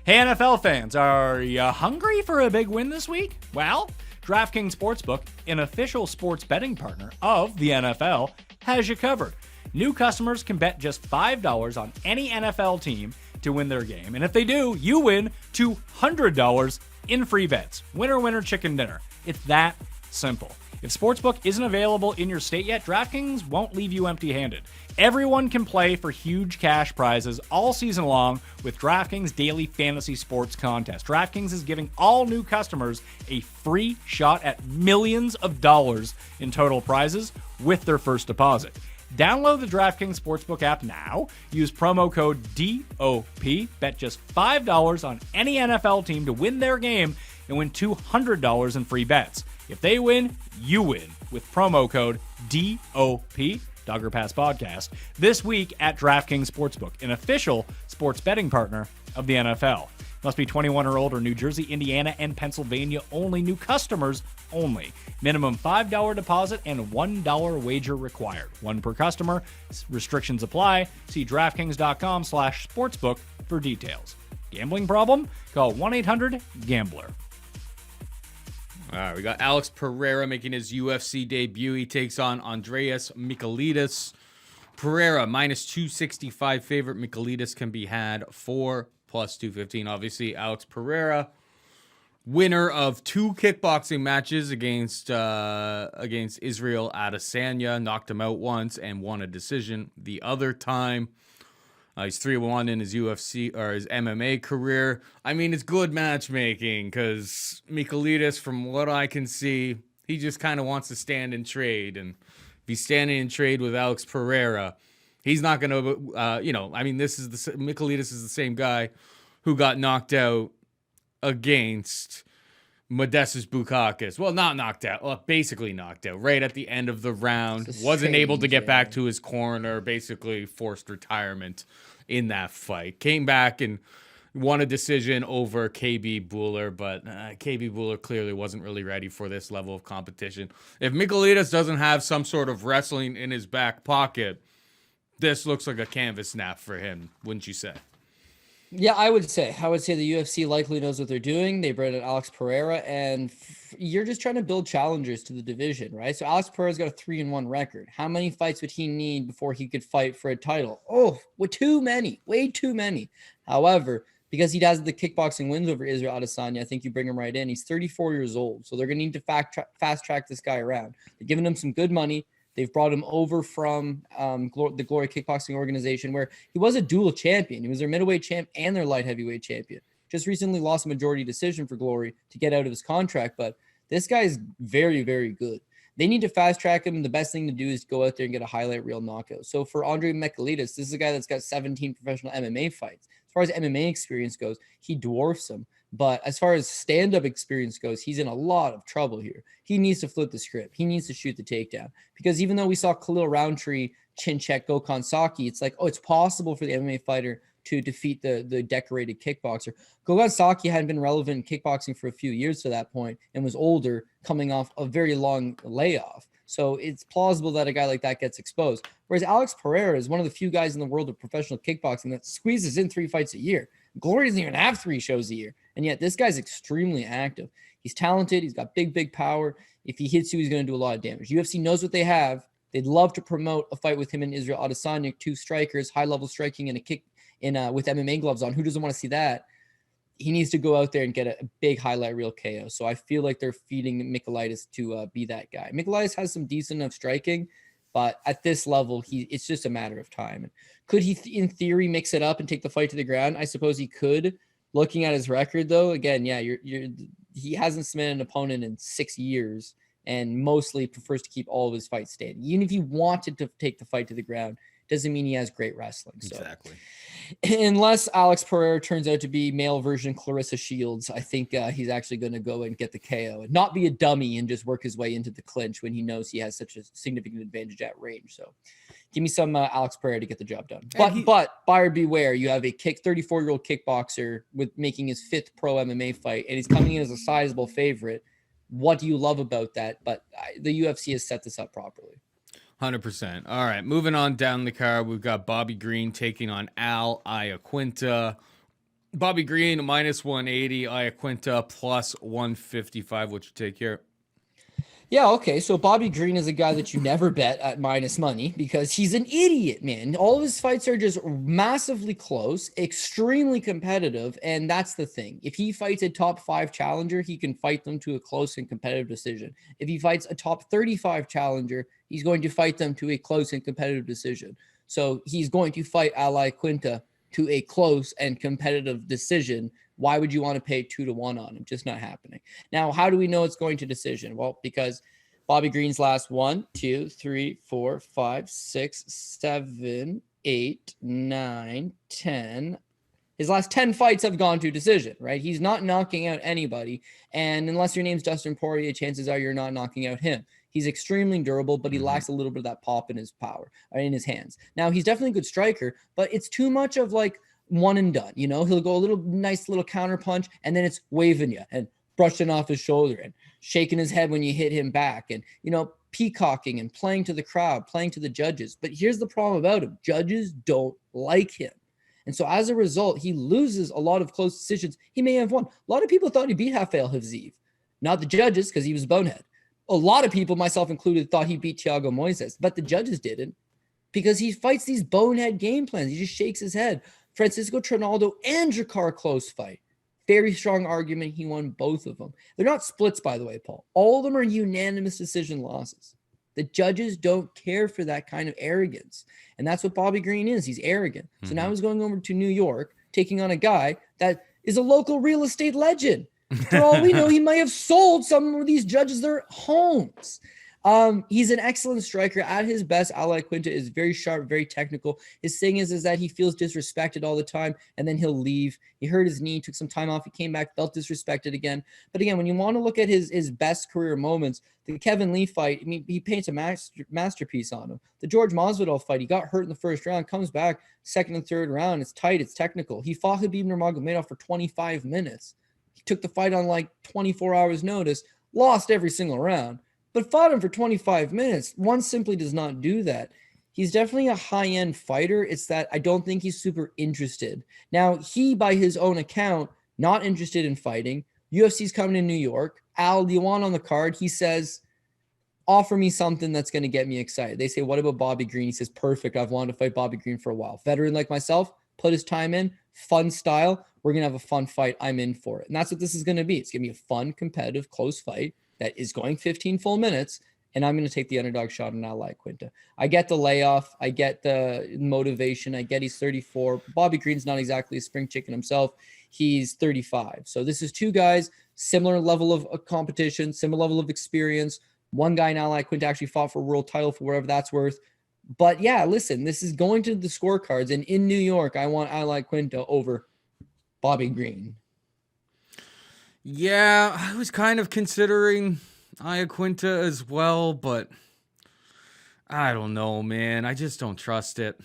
Hey, NFL fans, are you hungry for a big win this week? Well, DraftKings Sportsbook, an official sports betting partner of the NFL, has you covered. New customers can bet just $5 on any NFL team to win their game. And if they do, you win $200 in free bets. Winner, winner, chicken dinner. It's that simple. If Sportsbook isn't available in your state yet, DraftKings won't leave you empty-handed. Everyone can play for huge cash prizes all season long with DraftKings Daily Fantasy Sports Contest. DraftKings is giving all new customers a free shot at millions of dollars in total prizes with their first deposit. Download the DraftKings Sportsbook app now. Use promo code DOP. Bet just $5 on any NFL team to win their game and win $200 in free bets. If they win, you win. with promo code DOP, Dogger Pass Podcast, this week at DraftKings Sportsbook, an official sports betting partner of the NFL. Must be 21 or older. New Jersey, Indiana, and Pennsylvania only. New customers only. Minimum $5 deposit and $1 wager required. One per customer. Restrictions apply. See DraftKings.com/sportsbook for details. Gambling problem? Call 1-800-GAMBLER. All right, we got Alex Pereira making his UFC debut. He takes on Andreas Michailidis. Pereira minus 265 favorite. Michailidis can be had for plus 215. Obviously, Alex Pereira, winner of 2 kickboxing matches against Israel Adesanya, knocked him out once and won a decision the other time. He's 3-1 in his UFC or his MMA career. I mean, it's good matchmaking because Michailidis, from what I can see, he just kind of wants to stand and trade. And if he's standing and trade with Alex Pereira, he's not going to, Michailidis is the same guy who got knocked out against Modestas Bukakas. Well, not knocked out, basically knocked out right at the end of the round. Wasn't able to get back to his corner, basically forced retirement in that fight. Came back and won a decision over KB Buller, but KB Buller clearly wasn't really ready for this level of competition. If Michailidis doesn't have some sort of wrestling in his back pocket, this looks like a canvas snap for him, wouldn't you say? Yeah, I would say the UFC likely knows what they're doing. They brought in Alex Pereira, and you're just trying to build challengers to the division, right? So Alex Pereira's got a 3-1 record. How many fights would he need before he could fight for a title? Oh, way too many. However, because he has the kickboxing wins over Israel Adesanya, I think you bring him right in. He's 34 years old, so they're going to need to fast track this guy around. They're giving him some good money. They've brought him over from the Glory Kickboxing organization, where he was a dual champion. He was their middleweight champ and their light heavyweight champion. Just recently lost a majority decision for Glory to get out of his contract, but this guy is very, very good. They need to fast track him, and the best thing to do is go out there and get a highlight reel knockout. So for Andre Michailidis, this is a guy that's got 17 professional MMA fights. As far as MMA experience goes, he dwarfs him. But as far as stand-up experience goes, he's in a lot of trouble here. He needs to flip the script. He needs to shoot the takedown. Because even though we saw Khalil Roundtree chin check Gokhan Saki, it's like, it's possible for the MMA fighter to defeat the decorated kickboxer. Gokhan Saki hadn't been relevant in kickboxing for a few years to that point and was older, coming off a very long layoff. So it's plausible that a guy like that gets exposed. Whereas Alex Pereira is one of the few guys in the world of professional kickboxing that squeezes in 3 fights a year. Glory doesn't even have 3 shows a year. And yet this guy's extremely active. He's talented. He's got big power. If he hits you, he's going to do a lot of damage. UFC knows what they have. They'd love to promote a fight with him and Israel Adesanya, 2 strikers, high-level striking, and a kick with MMA gloves on. Who doesn't want to see that? He needs to go out there and get a big highlight reel KO. So I feel like they're feeding Michailidis to be that guy. Michailidis has some decent enough striking, but at this level, it's just a matter of time. Could he, in theory, mix it up and take the fight to the ground? I suppose he could. Looking at his record, though, again, yeah, he hasn't submitted an opponent in 6 years and mostly prefers to keep all of his fights standing. Even if he wanted to take the fight to the ground, doesn't mean he has great wrestling. So. Exactly. Unless Alex Pereira turns out to be male version Clarissa Shields, I think he's actually going to go and get the KO and not be a dummy and just work his way into the clinch when he knows he has such a significant advantage at range. So give me some Alex Pereira to get the job done. But buyer beware, you have a 34-year-old kickboxer with making his 5th pro MMA fight, and he's coming in as a sizable favorite. What do you love about that? But the UFC has set this up properly. 100%. All right, moving on down the card, we've got Bobby Green taking on Al Iaquinta. Bobby Green minus 180, Iaquinta plus 155. What you take here? Yeah, okay. So Bobby Green is a guy that you never bet at minus money because he's an idiot, man. All of his fights are just massively close, extremely competitive, and that's the thing. If he fights a top 5 challenger, he can fight them to a close and competitive decision. If he fights a top 35 challenger, he's going to fight them to a close and competitive decision. So he's going to fight Al Iaquinta to a close and competitive decision. Why would you want to pay 2-1 on him? Just not happening. Now, how do we know it's going to decision? Well, because Bobby Green's last 1, 2, 3, 4, 5, 6, 7, 8, 9, 10. His last 10 fights have gone to decision, right? He's not knocking out anybody. And unless your name's Dustin Poirier, chances are you're not knocking out him. He's extremely durable, but he lacks a little bit of that pop in his power, in his hands. Now, he's definitely a good striker, but it's too much of like one and done. He'll go a nice little counter punch, and then it's waving you and brushing off his shoulder and shaking his head when you hit him back, and peacocking and playing to the crowd, playing to the judges. But here's the problem about him: judges don't like him. And so as a result, he loses a lot of close decisions. He may have won. A lot of people thought he beat Rafael Havziv. Not the judges, because he was bonehead. A lot of people, myself included, thought he beat Thiago Moises, but the judges didn't, because he fights these bonehead game plans. He just shakes his head. Francisco Trinaldo and Jakar close fight. Very strong argument. He won both of them. They're not splits, by the way, Paul. All of them are unanimous decision losses. The judges don't care for that kind of arrogance. And that's what Bobby Green is. He's arrogant. So now he's going over to New York, taking on a guy that is a local real estate legend. For all we know, he might have sold some of these judges their homes. He's an excellent striker. At his best, Iaquinta is very sharp, very technical. His thing is that he feels disrespected all the time, and then he'll leave. He hurt his knee, took some time off. He came back, felt disrespected again. But again, when you want to look at his best career moments, the Kevin Lee fight, he paints a masterpiece on him. The George Masvidal fight, he got hurt in the first round, comes back second and third round. It's tight, it's technical. He fought Khabib Nurmagomedov for 25 minutes. He took the fight on like 24 hours notice, lost every single round, but fought him for 25 minutes. One simply does not do that. He's definitely a high-end fighter. It's that I don't think he's super interested. Now, he, by his own account, not interested in fighting. UFC's coming to New York. Al, do you want on the card? He says, offer me something that's going to get me excited. They say, what about Bobby Green? He says, perfect. I've wanted to fight Bobby Green for a while. Veteran like myself, put his time in, fun style. We're going to have a fun fight. I'm in for it. And that's what this is going to be. It's going to be a fun, competitive, close fight that is going 15 full minutes, and I'm going to take the underdog shot on Iaquinta. I get the layoff. I get the motivation. I get he's 34. Bobby Green's not exactly a spring chicken himself. He's 35. So this is two guys, similar level of competition, similar level of experience. One guy in Iaquinta actually fought for a world title for whatever that's worth. But yeah, listen, this is going to the scorecards, and in New York, I want Iaquinta over Bobby Green. Yeah, I was kind of considering Iaquinta as well, but I don't know, man. I just don't trust it.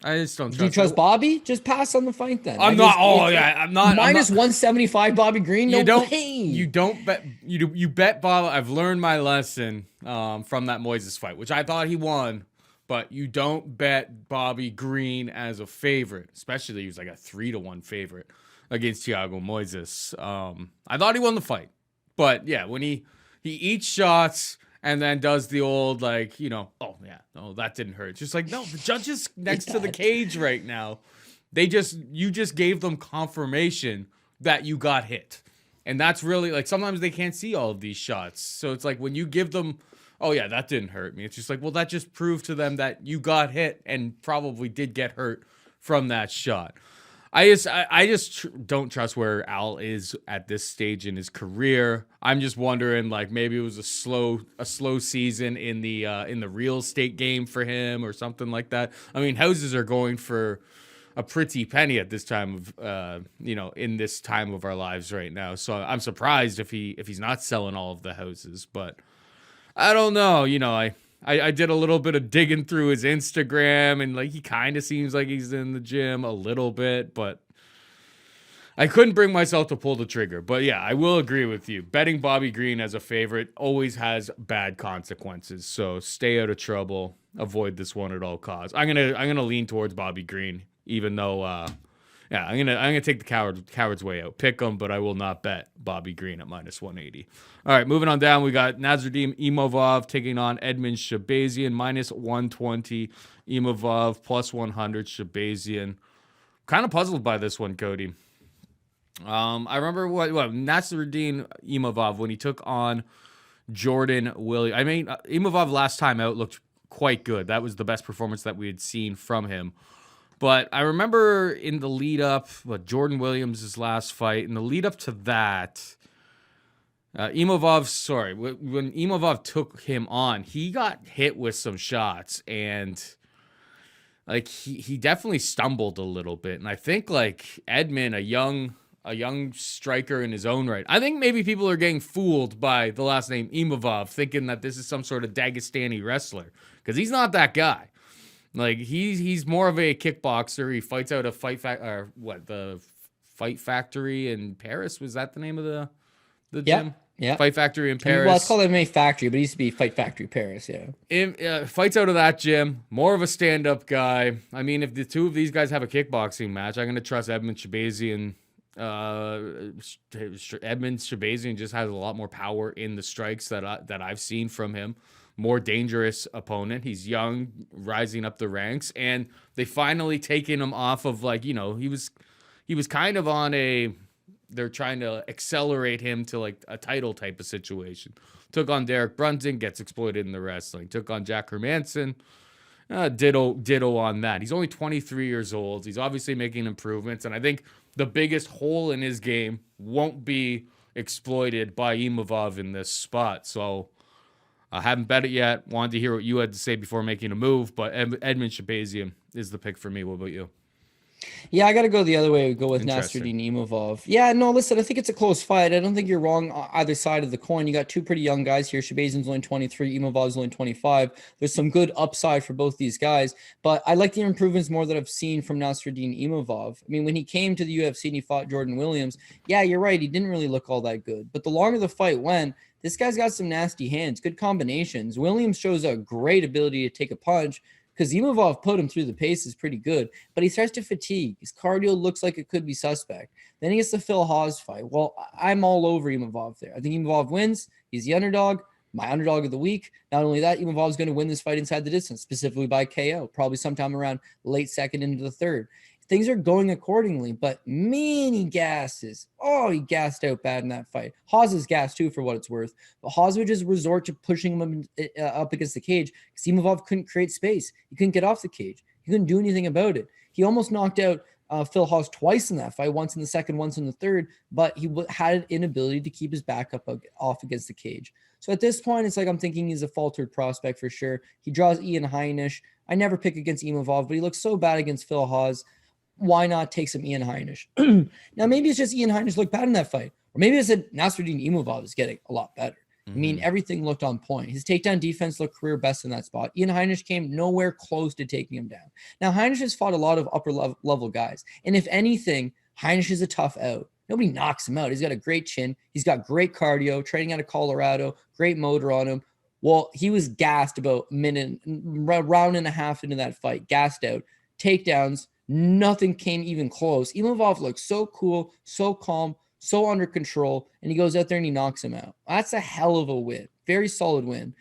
I just don't trust it. Do you trust Bobby? Just pass on the fight then. I'm not. Minus 175 Bobby Green? No way. You don't bet. You bet Bob. I've learned my lesson from that Moises fight, which I thought he won. But you don't bet Bobby Green as a favorite, especially he was like a 3-1 favorite against Thiago Moises. I thought he won the fight. But yeah, when he eats shots and then does the old that didn't hurt. Just like, no, the judges next to the cage right now, you just gave them confirmation that you got hit. And that's really like, sometimes they can't see all of these shots. So it's like when you give them, oh yeah, that didn't hurt me. It's just like, well, that just proved to them that you got hit and probably did get hurt from that shot. I just don't trust where Al is at this stage in his career. I'm just wondering, like, maybe it was a slow season in the real estate game for him or something like that. I mean, houses are going for a pretty penny at this time of in this time of our lives right now. So I'm surprised if he's not selling all of the houses, but I don't know. I did a little bit of digging through his Instagram, and like he kind of seems like he's in the gym a little bit, but I couldn't bring myself to pull the trigger. But yeah, I will agree with you. Betting Bobby Green as a favorite always has bad consequences. So stay out of trouble. Avoid this one at all costs. I'm gonna lean towards Bobby Green, even though I'm gonna take the coward's way out. Pick him, but I will not bet Bobby Green at minus 180. All right, moving on down, we got Nassourdine Imavov taking on Edmen Shahbazyan, minus 120. Imavov plus 100. Shahbazyan. Kind of puzzled by this one, Cody. I remember what Nassourdine Imavov when he took on Jordan Weili. I mean, Imavov last time out looked quite good. That was the best performance that we had seen from him. But I remember in the lead up, Jordan Williams' last fight, in the lead up to that, when Imavov took him on, he got hit with some shots, and like he definitely stumbled a little bit. And I think like Edmen, a young a young striker in his own right. I think maybe people are getting fooled by the last name Imavov, thinking that this is some sort of Dagestani wrestler, because he's not that guy. Like, he's more of a kickboxer. He fights out of the Fight Factory in Paris. Was that the name of the gym? Yeah. Fight Factory in Paris. Well, it's called MMA Factory, but it used to be Fight Factory Paris, yeah. Fights out of that gym. More of a stand-up guy. I mean, if the two of these guys have a kickboxing match, I'm going to trust Edmen Shahbazyan. Edmen Shahbazyan just has a lot more power in the strikes that I've seen from him. More dangerous opponent. He's young, rising up the ranks, and they finally taken him off of, like, you know, he was kind of on they're trying to accelerate him to like a title type of situation. Took on Derek Brunson, gets exploited in the wrestling. Took on Jack Hermanson, ditto on that. He's only 23 years old. He's obviously making improvements, and I think the biggest hole in his game won't be exploited by Imavov in this spot. So I haven't bet it yet. Wanted to hear what you had to say before making a move, but Edmen Shahbazyan is the pick for me. What about you? Yeah, I got to go the other way. Go with Nassourdine Imavov. Yeah, no, listen, I think it's a close fight. I don't think you're wrong on either side of the coin. You got two pretty young guys here. Shahbazyan's only 23, Imavov's only 25. There's some good upside for both these guys, but I like the improvements more that I've seen from Nassourdine Imavov. I mean, when he came to the UFC and he fought Jordan Williams, yeah, you're right, he didn't really look all that good. But the longer the fight went, this guy's got some nasty hands, good combinations. Williams shows a great ability to take a punch, because Imavov put him through the paces pretty good, but he starts to fatigue. His cardio looks like it could be suspect. Then he gets the Phil Hawes fight. Well, I'm all over Imavov there. I think Imavov wins. He's the underdog, my underdog of the week. Not only that, Imavov's going to win this fight inside the distance, specifically by KO, probably sometime around late second into the third. Things are going accordingly, but man, he gasses. Oh, he gassed out bad in that fight. Hawes is gassed too, for what it's worth. But Hawes would just resort to pushing him up against the cage because Imavov couldn't create space. He couldn't get off the cage. He couldn't do anything about it. He almost knocked out Phil Hawes twice in that fight, once in the second, once in the third, but he had an inability to keep his back up off against the cage. So at this point, it's like I'm thinking he's a faltered prospect for sure. He draws Ian Heinisch. I never pick against Imavov, but he looks so bad against Phil Hawes. Why not take some Ian Heinisch? Now, maybe it's just Ian Heinisch looked bad in that fight. Or maybe it's that Nassourdine Imavov is getting a lot better. I mean, everything looked on point. His takedown defense looked career best in that spot. Ian Heinisch came nowhere close to taking him down. Now, Heinisch has fought a lot of upper level guys. And if anything, Heinisch is a tough out. Nobody knocks him out. He's got a great chin. He's got great cardio, training out of Colorado, great motor on him. Well, he was gassed about round and a half into that fight, gassed out. Takedowns, nothing came even close. Imavov looked so cool, so calm, so under control, and he goes out there and he knocks him out. That's a hell of a win. Very solid win.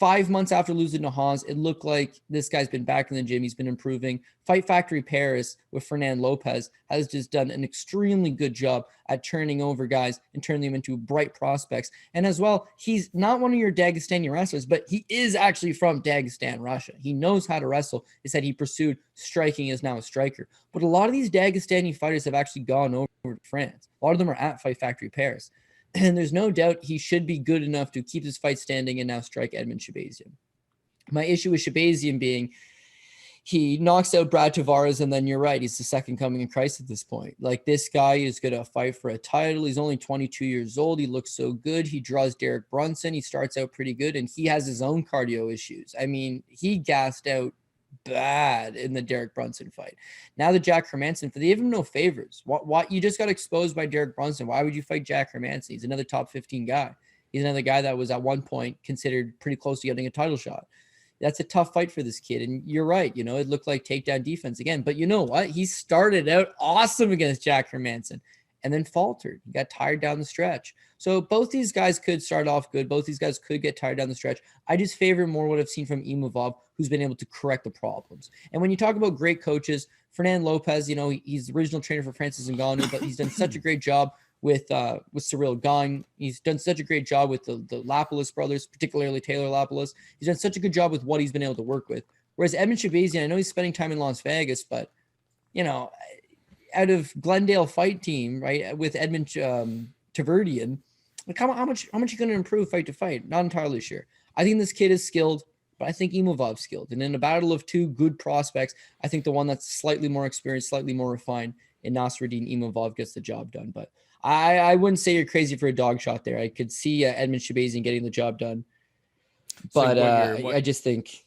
5 months after losing to Hawes, it looked like this guy's been back in the gym. He's been improving. Fight Factory Paris with Fernand Lopez has just done an extremely good job at turning over guys and turning them into bright prospects. And as well, he's not one of your Dagestani wrestlers, but he is actually from Dagestan, Russia. He knows how to wrestle. He said he pursued striking, is now a striker. But a lot of these Dagestani fighters have actually gone over to France. A lot of them are at Fight Factory Paris. And there's no doubt he should be good enough to keep his fight standing and now strike Edmen Shahbazyan. My issue with Shahbazyan being he knocks out Brad Tavares, and then you're right, he's the second coming of Christ at this point. Like, this guy is going to fight for a title. He's only 22 years old. He looks so good. He draws Derek Brunson. He starts out pretty good, and he has his own cardio issues. I mean, he gassed out bad in the Derek Brunson fight. Now the Jack Hermanson, they give him no favors. What you just got exposed by Derek Brunson. Why would you fight Jack Hermanson? He's another top 15 guy. He's another guy that was at one point considered pretty close to getting a title shot. That's a tough fight for this kid. And you're right. You know, it looked like takedown defense again, but you know what? He started out awesome against Jack Hermanson and then faltered. He got tired down the stretch. So both these guys could start off good. Both these guys could get tired down the stretch. I just favor more what I've seen from Imavov, who's been able to correct the problems. And when you talk about great coaches, Fernand Lopez, you know, he's the original trainer for Francis Ngannou, but he's done such a great job with Cyril Gane. He's done such a great job with the Lapalus brothers, particularly Taylor Lapalus. He's done such a good job with what he's been able to work with. Whereas Edmen Shahbazyan, I know he's spending time in Las Vegas, but, you know, out of Glendale fight team, right, with Edmund Taverdian, like how much are you going to improve fight to fight? Not entirely sure. I think this kid is skilled, but I think Imavov's skilled. And in a battle of two good prospects, I think the one that's slightly more experienced, slightly more refined and Nassourdine Imavov gets the job done. But I wouldn't say you're crazy for a dog shot there. I could see Edmen Shahbazyan getting the job done. But I think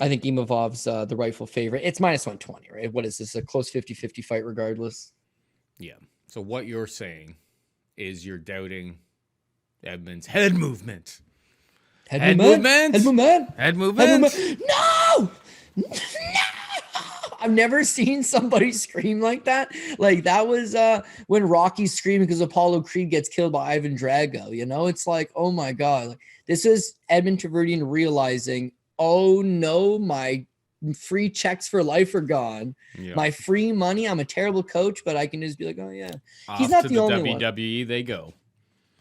Imavov's the rightful favorite. It's minus 120, right? What is this? A close 50-50 fight regardless. Yeah. So what you're saying is you're doubting Edmen's head movement. Head movement. No! I've never seen somebody scream like that. Like that was when Rocky's screaming because Apollo Creed gets killed by Ivan Drago. You know, it's like, oh my God. Like, this is Edmen Shahbazyan realizing, oh no, my free checks for life are gone. Yep. My free money. I'm a terrible coach, but I can just be like, oh yeah. He's not the only one. WWE they go.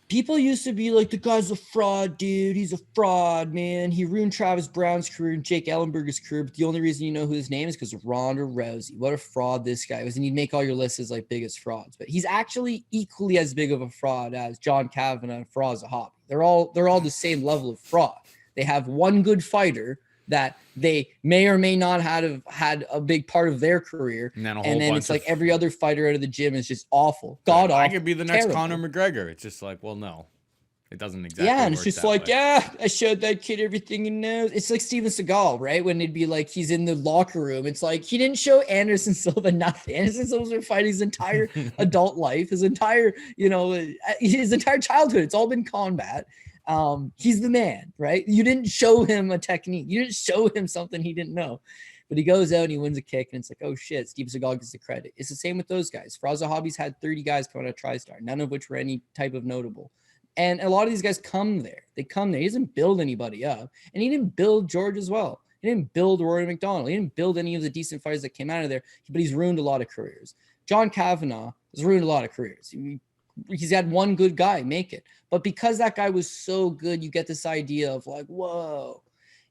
People used to be like, the guy's a fraud, dude. He's a fraud, man. He ruined Travis Brown's career and Jake Ellenberger's career. But the only reason you know who his name is because of Ronda Rousey. What a fraud this guy was. And he'd make all your lists as like biggest frauds. But he's actually equally as big of a fraud as John Kavanagh and Faraz Zahabi. They're all the same level of fraud. They have one good fighter that they may or may not have had a big part of their career. And then it's like every other fighter out of the gym is just awful. God awful. I could be the next Conor McGregor. It's just like, well, no. It doesn't exactly Yeah, and it's just like, way. Yeah, I showed that kid everything he knows. It's like Steven Seagal, right? When it'd be like he's in the locker room. It's like he didn't show Anderson Silva nothing. Anderson Silva's been fighting his entire adult life, his entire childhood. It's all been combat. He's the man, right? You didn't show him a technique. You didn't show him something he didn't know. But he goes out and he wins a kick, and it's like, oh shit, Steven Seagal gets the credit. It's the same with those guys. Faraz Zahabi's had 30 guys come out of TriStar, none of which were any type of notable. And a lot of these guys come there. They come there. He doesn't build anybody up. And he didn't build George as well. He didn't build Rory McDonald. He didn't build any of the decent fighters that came out of there, but he's ruined a lot of careers. John Kavanagh has ruined a lot of careers. He's had one good guy make it. But because that guy was so good, you get this idea of like, whoa,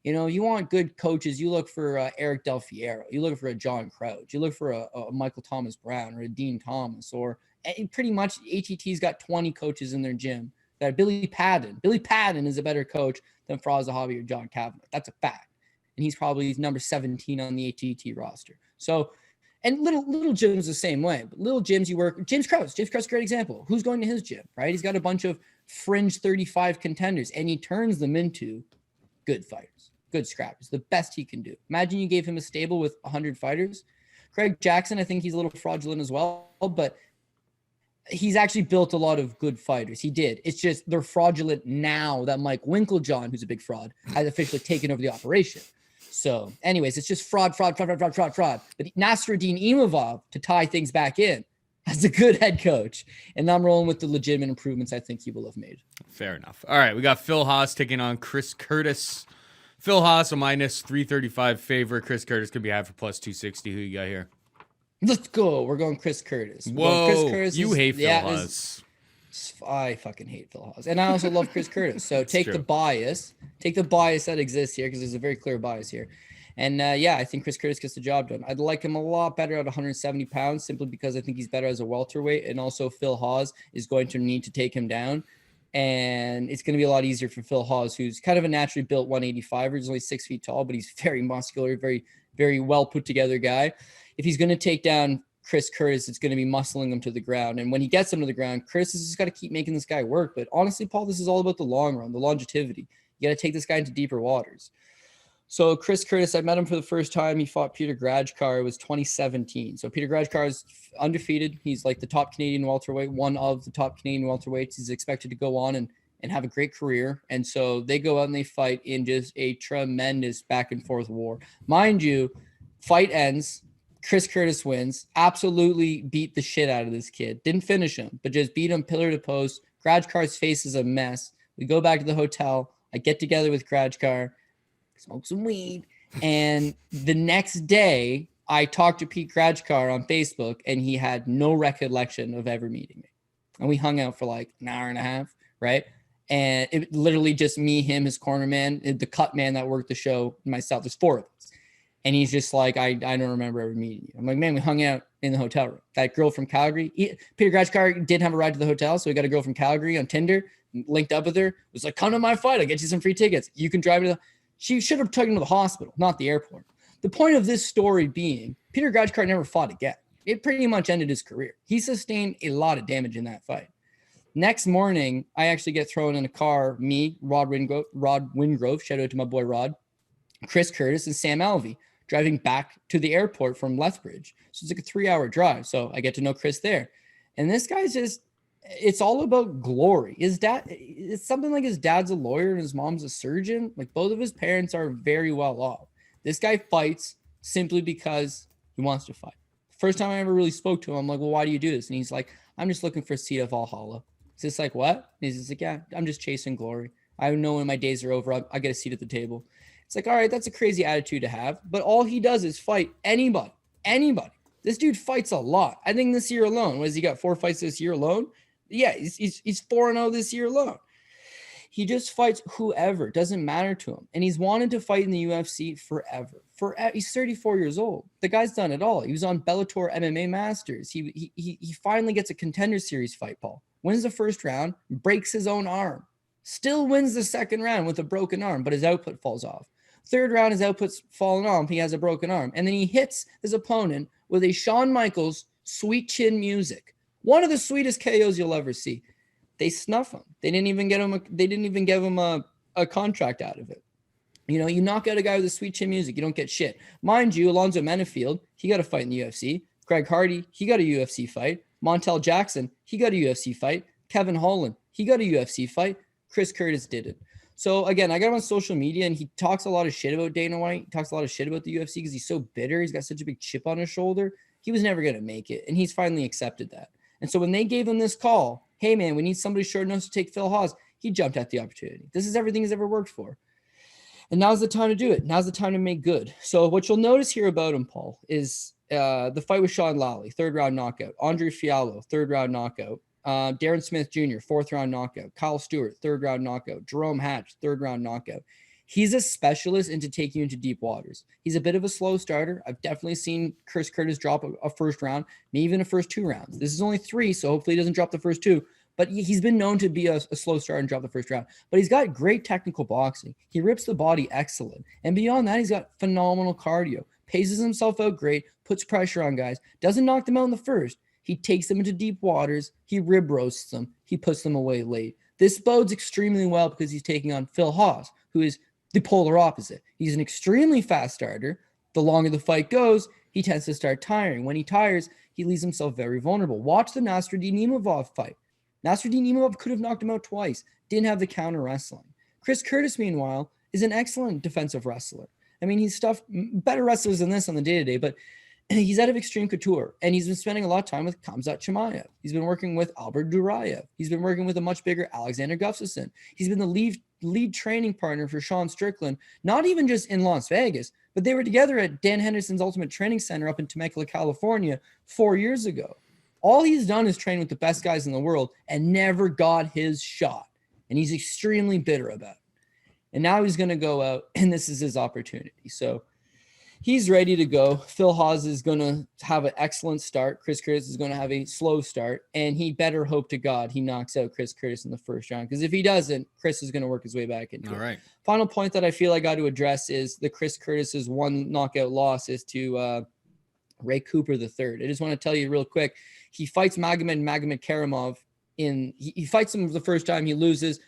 you know, you want good coaches. You look for Eric Del Fiero. You look for a John Crouch. You look for a Michael Thomas Brown or a Dean Thomas, or pretty much ATT's got 20 coaches in their gym. That Billy Padden is a better coach than Faraz Zahabi or John Kavanagh. That's a fact. And he's number 17 on the ATT roster. So, and little gyms the same way. But little gyms you work. James Krause, great example. Who's going to his gym, right? He's got a bunch of fringe 35 contenders, and he turns them into good fighters, good scrappers, the best he can do. Imagine you gave him a stable with 100 fighters. Craig Jackson, I think he's a little fraudulent as well, but he's actually built a lot of good fighters. He did. It's just they're fraudulent now that Mike Winklejohn, who's a big fraud, has officially taken over the operation. So anyways, it's just fraud. But Nassourdine Imavov, to tie things back in, has a good head coach. And I'm rolling with the legitimate improvements I think he will have made. Fair enough. All right, we got Phil Hawes taking on Chris Curtis. Phil Hawes, a minus 335 favorite. Chris Curtis could be had for plus 260. Who you got here? Let's go. We're going Chris Curtis. Whoa, you hate Phil Hawes. I fucking hate Phil Hawes. And I also love Chris Curtis. So take the bias that exists here, because there's a very clear bias here. And I think Chris Curtis gets the job done. I'd like him a lot better at 170 pounds, simply because I think he's better as a welterweight. And also Phil Hawes is going to need to take him down. And it's going to be a lot easier for Phil Hawes, who's kind of a naturally built 185er. He's only 6 feet tall, but he's very muscular, very, very well put together guy. If he's going to take down Chris Curtis, it's going to be muscling him to the ground. And when he gets him to the ground, Chris has just got to keep making this guy work. But honestly, Paul, this is all about the long run, the longevity. You got to take this guy into deeper waters. So Chris Curtis, I met him for the first time. He fought Peter Grajkar. It was 2017. So Peter Grajkar is undefeated. He's like the top Canadian welterweight, one of the top Canadian welterweights. He's expected to go on and have a great career. And so they go out and they fight in just a tremendous back and forth war. Mind you, fight ends. Chris Curtis wins, absolutely beat the shit out of this kid. Didn't finish him, but just beat him pillar to post. Grajkar's face is a mess. We go back to the hotel. I get together with Grajkar, smoke some weed. And the next day, I talked to Pete Grajkar on Facebook, and he had no recollection of ever meeting me. And we hung out for like an hour and a half, right? And it literally just me, him, his corner man, the cut man that worked the show, myself. There's 4 of us. And he's just like, I don't remember ever meeting you. I'm like, man, we hung out in the hotel room. That girl from Calgary, Peter Grajkar did have a ride to the hotel. So we got a girl from Calgary on Tinder, linked up with her. Was like, come to my fight. I'll get you some free tickets. You can drive me to she should have taken him to the hospital, not the airport. The point of this story being, Peter Grajkar never fought again. It pretty much ended his career. He sustained a lot of damage in that fight. Next morning, I actually get thrown in a car, me, Rod Wingrove, shout out to my boy Rod, Chris Curtis, and Sam Alvey, driving back to the airport from Lethbridge. So it's like a 3-hour drive. So I get to know Chris there. And this guy's just, it's all about glory. It's something like his dad's a lawyer and his mom's a surgeon. Like both of his parents are very well off. This guy fights simply because he wants to fight. First time I ever really spoke to him, I'm like, well, why do you do this? And he's like, I'm just looking for a seat of Valhalla. It's just like, what? And he's just like, yeah, I'm just chasing glory. I know when my days are over, I get a seat at the table. It's like, all right, that's a crazy attitude to have. But all he does is fight anybody. This dude fights a lot. I think this year alone, he got 4 fights this year alone? Yeah, he's 4-0 this year alone. He just fights whoever. Doesn't matter to him. And he's wanted to fight in the UFC forever. He's 34 years old. The guy's done it all. He was on Bellator MMA Masters. He finally gets a Contender Series fight, Paul. Wins the first round, breaks his own arm. Still wins the second round with a broken arm, but his output falls off. Third round, his output's fallen off. He has a broken arm. And then he hits his opponent with a Shawn Michaels sweet chin music. One of the sweetest KOs you'll ever see. They snuff him. They didn't even give him a contract out of it. You know, you knock out a guy with a sweet chin music, you don't get shit. Mind you, Alonzo Menefield, he got a fight in the UFC. Greg Hardy, he got a UFC fight. Montel Jackson, he got a UFC fight. Kevin Holland, he got a UFC fight. Chris Curtis didn't. So again, I got him on social media and he talks a lot of shit about Dana White. He talks a lot of shit about the UFC because he's so bitter. He's got such a big chip on his shoulder. He was never going to make it. And he's finally accepted that. And so when they gave him this call, hey man, we need somebody short enough to take Phil Hawes, he jumped at the opportunity. This is everything he's ever worked for. And now's the time to do it. Now's the time to make good. So what you'll notice here about him, Paul, is the fight with Sean Lally, 3rd round knockout. Andre Fiallo, 3rd round knockout. Darren Smith Jr., 4th round knockout. Kyle Stewart, 3rd round knockout. Jerome Hatch, 3rd round knockout. He's a specialist into taking you into deep waters. He's a bit of a slow starter. I've definitely seen Chris Curtis drop a first round, maybe even a first 2 rounds. This is only 3, so hopefully he doesn't drop the first 2. But he's been known to be a slow starter and drop the first round. But he's got great technical boxing. He rips the body excellent. And beyond that, he's got phenomenal cardio. Paces himself out great, puts pressure on guys, doesn't knock them out in the first. He takes them into deep waters. He rib roasts them. He puts them away late. This bodes extremely well because he's taking on Phil Hawes, who is the polar opposite. He's an extremely fast starter. The longer the fight goes, he tends to start tiring. When he tires, he leaves himself very vulnerable. Watch the Nassourdine Imavov fight. Nassourdine Imavov could have knocked him out twice. Didn't have the counter wrestling. Chris Curtis, meanwhile, is an excellent defensive wrestler. I mean, he's better wrestlers than this on the day-to-day, but he's out of Extreme Couture, and he's been spending a lot of time with Khamzat Chimaev. He's been working with Albert Duraev. He's been working with a much bigger Alexander Gustafsson. He's been the lead training partner for Sean Strickland, not even just in Las Vegas, but they were together at Dan Henderson's Ultimate Training Center up in Temecula, California 4 years ago. All he's done is train with the best guys in the world and never got his shot. And he's extremely bitter about it. And now he's going to go out, and this is his opportunity. So he's ready to go. Phil Hawes is going to have an excellent start. Chris Curtis is going to have a slow start. And he better hope to God he knocks out Chris Curtis in the first round. Because if he doesn't, Chris is going to work his way back into it. All right. Final point that I feel I got to address is the Chris Curtis's one knockout loss is to Ray Cooper III. I just want to tell you real quick. He fights Magomed Karamov he fights him the first time. He loses.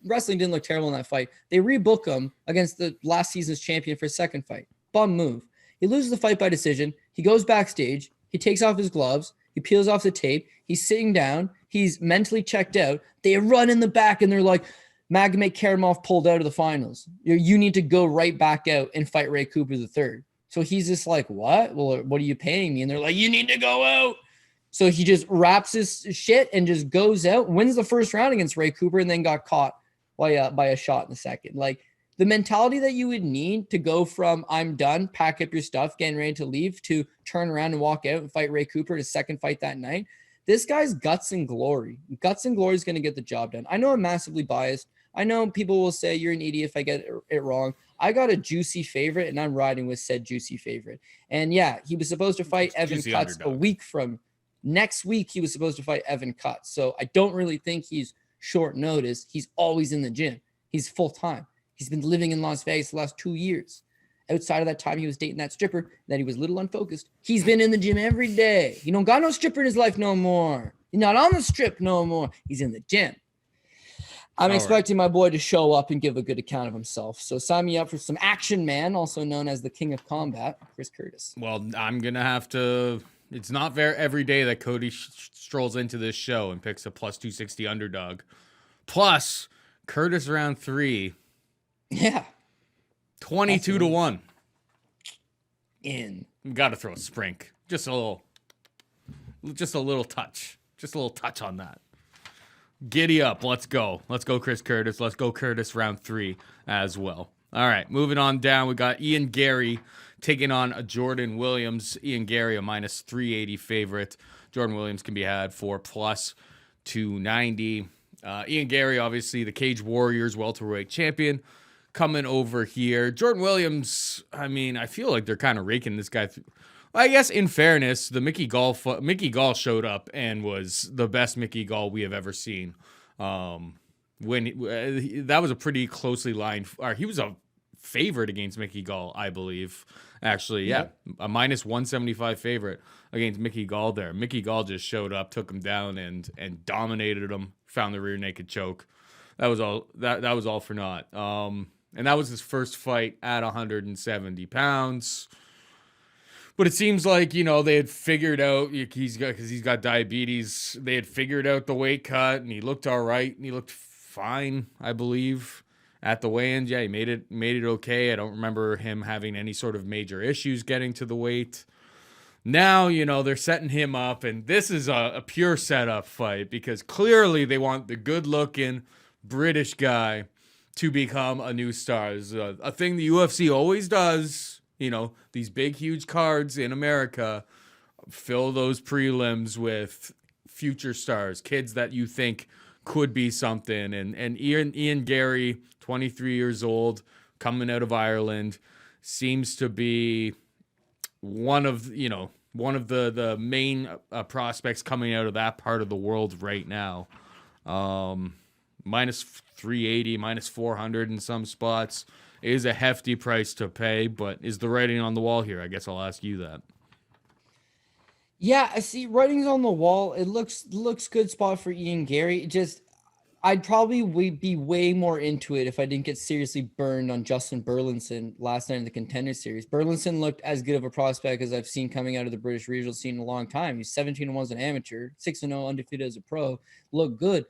Wrestling didn't look terrible in that fight. They rebook him against the last season's champion for a second fight. Bum move. He loses the fight by decision. He goes backstage. He takes off his gloves. He peels off the tape. He's sitting down. He's mentally checked out. They run in the back and they're like, Magomed Karamov pulled out of the finals. You need to go right back out and fight Ray Cooper III. So he's just like, what? Well, what are you paying me? And they're like, you need to go out. So he just wraps his shit and just goes out, wins the first round against Ray Cooper, and then got caught by a shot in the second. Like, the mentality that you would need to go from I'm done, pack up your stuff, getting ready to leave, to turn around and walk out and fight Ray Cooper, his second fight that night. This guy's guts and glory. Guts and glory is going to get the job done. I know I'm massively biased. I know people will say you're an idiot if I get it wrong. I got a juicy favorite, and I'm riding with said juicy favorite. And yeah, he was supposed to fight Evan Cutts a week from next week. He was supposed to fight Evan Cutts. So I don't really think he's short notice. He's always in the gym. He's full time. He's been living in Las Vegas the last 2 years. outside of that time he was dating that stripper, that he was a little unfocused. He's been in the gym every day. He don't got no stripper in his life no more. He's not on the strip no more. He's in the gym. I'm expecting my boy to show up and give a good account of himself. So sign me up for some action man, also known as the King of Combat, Chris Curtis. Well, I'm going to have to... It's not very every day that Cody strolls into this show and picks a plus 260 underdog. Plus, Curtis round 3. Yeah. 22-1. In. Got to throw a sprink. Just a little touch. Just a little touch on that. Giddy up. Let's go. Let's go, Chris Curtis. Let's go, Curtis, round 3 as well. All right, moving on down. We got Ian Garry taking on a Jordan Williams. Ian Garry, a minus 380 favorite. Jordan Williams can be had for plus 290. Ian Garry, obviously the Cage Warriors welterweight champion, coming over here. Jordan Williams, I mean, I feel like they're kind of raking this guy through. I guess in fairness, the Mickey Gall showed up and was the best Mickey Gall we have ever seen. That was a pretty closely lined. Or he was a favorite against Mickey Gall, I believe. Actually, yeah, a minus 175 favorite against Mickey Gall there. Mickey Gall just showed up, took him down, and dominated him. Found the rear naked choke. That was all. That was all for naught. And that was his first fight at 170 pounds. But it seems like, they had figured out, because he's got diabetes, they had figured out the weight cut, and he looked all right, and he looked fine, I believe, at the weigh-ins. Yeah, he made it okay. I don't remember him having any sort of major issues getting to the weight. Now, they're setting him up, and this is a pure setup fight, because clearly they want the good-looking British guy to become a new star. It's a thing the UFC always does. These big, huge cards in America, fill those prelims with future stars, kids that you think could be something. And Ian Garry, 23 years old, coming out of Ireland, seems to be one of the main prospects coming out of that part of the world right now. Minus 380, minus 400 in some spots. Is a hefty price to pay, but is the writing on the wall here? I guess I'll ask you that. Yeah, I see writing's on the wall. It looks good spot for Ian Garry. I'd probably be way more into it if I didn't get seriously burned on Justin Burlinson last night in the Contender Series. Burlinson looked as good of a prospect as I've seen coming out of the British regional scene in a long time. He's 17-1 as an amateur, 6-0 undefeated as a pro. Looked good.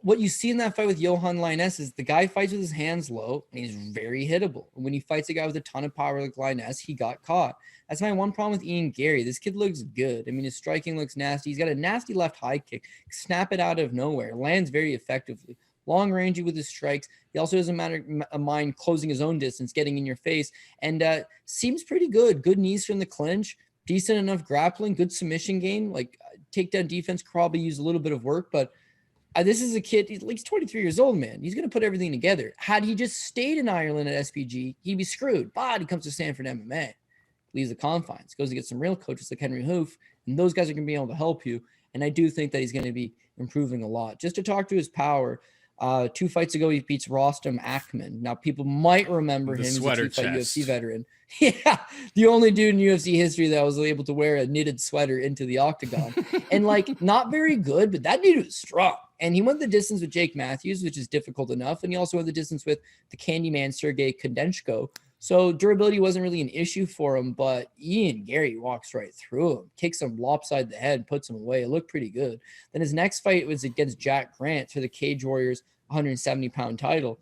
What you see in that fight with Johan Linus is the guy fights with his hands low, and he's very hittable. And when he fights a guy with a ton of power like Linus, he got caught. That's my one problem with Ian Garry. This kid looks good. I mean, his striking looks nasty. He's got a nasty left high kick. Snap it out of nowhere. Lands very effectively. Long rangey with his strikes. He also doesn't mind closing his own distance, getting in your face, and seems pretty good. Good knees from the clinch. Decent enough grappling. Good submission game. Like takedown defense could probably use a little bit of work, but this is a kid, he's 23 years old, man. He's going to put everything together. Had he just stayed in Ireland at SPG, he'd be screwed. But he comes to Stanford MMA, leaves the confines, goes to get some real coaches like Henry Hoof, and those guys are going to be able to help you. And I do think that he's going to be improving a lot. Just to talk to his power, 2 fights ago, he beats Rostam Akman. Now, people might remember him as a 2-fight UFC veteran. Yeah, the only dude in UFC history that was able to wear a knitted sweater into the octagon. And, not very good, but that dude was strong. And he went the distance with Jake Matthews, which is difficult enough. And he also went the distance with the Candyman Sergey Kondenchko. So durability wasn't really an issue for him, but Ian Garry walks right through him, kicks him lopside the head, puts him away. It looked pretty good. Then his next fight was against Jack Grant for the Cage Warriors 170-pound title.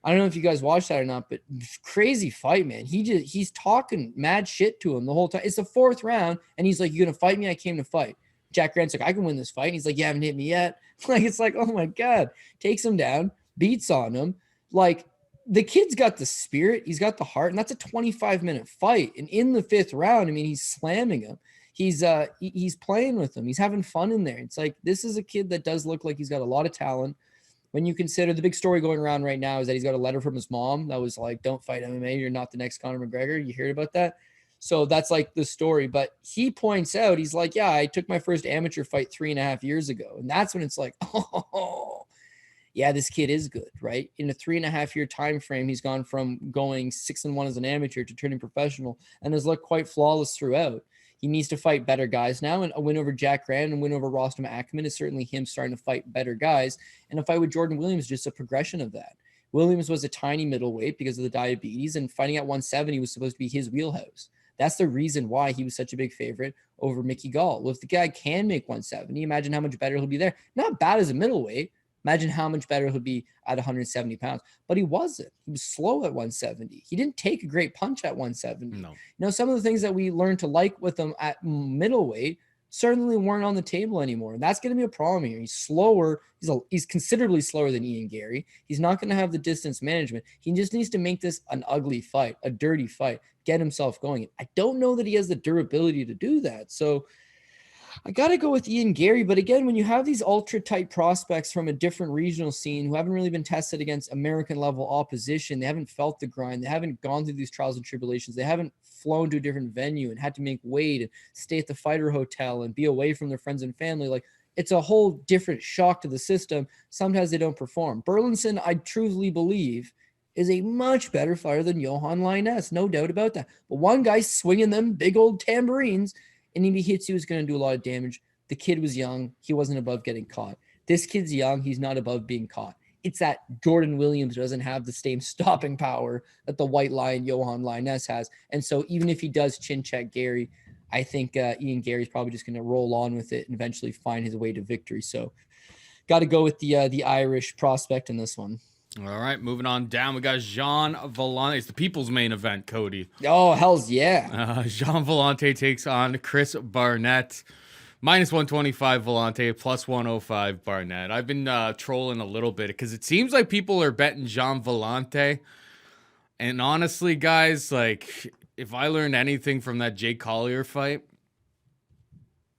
I don't know if you guys watched that or not, but crazy fight, man. He's talking mad shit to him the whole time. It's the 4th round, and he's like, "You gonna fight me? I came to fight." Jack Grant's like, "I can win this fight." And he's like, "You haven't hit me yet." It's like, oh my God. Takes him down, beats on him. The kid's got the spirit. He's got the heart. And that's a 25-minute fight. And in the 5th round, I mean, he's slamming him. He's playing with him. He's having fun in there. It's like, this is a kid that does look like he's got a lot of talent. When you consider the big story going around right now is that he's got a letter from his mom that was like, "Don't fight MMA. You're not the next Conor McGregor." You heard about that? So that's like the story. But he points out, he's like, "Yeah, I took my first amateur fight 3.5 years ago." And that's when it's like, oh, yeah, this kid is good, right? In a 3.5-year time frame, he's gone from going 6-1 as an amateur to turning professional and has looked quite flawless throughout. He needs to fight better guys now, and a win over Jack Rand and a win over Rostam Akman is certainly him starting to fight better guys. And a fight with Jordan Williams is just a progression of that. Williams was a tiny middleweight because of the diabetes, and fighting at 170 was supposed to be his wheelhouse. That's the reason why he was such a big favorite over Mickey Gall. Well, if the guy can make 170, imagine how much better he'll be there. Not bad as a middleweight. Imagine how much better he'll be at 170 pounds. But he wasn't. He was slow at 170. He didn't take a great punch at 170. No. You know, some of the things that we learned to like with him at middleweight certainly weren't on the table anymore. And that's going to be a problem here. He's slower. He's considerably slower than Ian Garry. He's not going to have the distance management. He just needs to make this an ugly fight, a dirty fight, get himself going. I don't know that he has the durability to do that. So I got to go with Ian Garry. But again, when you have these ultra tight prospects from a different regional scene who haven't really been tested against American level opposition, they haven't felt the grind. They haven't gone through these trials and tribulations. They haven't flown to a different venue and had to make weight and stay at the fighter hotel and be away from their friends and family. Like, it's a whole different shock to the system. Sometimes they don't perform. Burlinson, I truly believe, is a much better fighter than Johan Lyness. No doubt about that. But one guy swinging them big old tambourines, and if he hits you, is going to do a lot of damage. The kid was young. He wasn't above getting caught. This kid's young. He's not above being caught. It's that Jordan Williams doesn't have the same stopping power that the white lion Johan Lyness has. And so even if he does chin check Garry, I think Ian Garry's probably just going to roll on with it and eventually find his way to victory. So got to go with the Irish prospect in this one. All right, moving on down. We got Jean Villante. It's the people's main event, Cody. Oh, hell's yeah. Jean Villante takes on Chris Barnett. Minus 125 Villante, plus 105 Barnett. I've been trolling a little bit because it seems like people are betting Jean Villante. And honestly, guys, like, if I learned anything from that Jake Collier fight,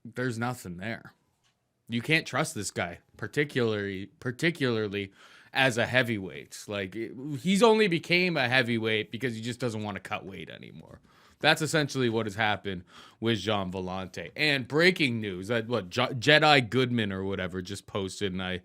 there's nothing there. You can't trust this guy, particularly as a heavyweight. Like, he's only became a heavyweight because he just doesn't want to cut weight anymore. That's essentially what has happened with Jean Villante. And breaking news, that Jedi Goodman or whatever just posted, and I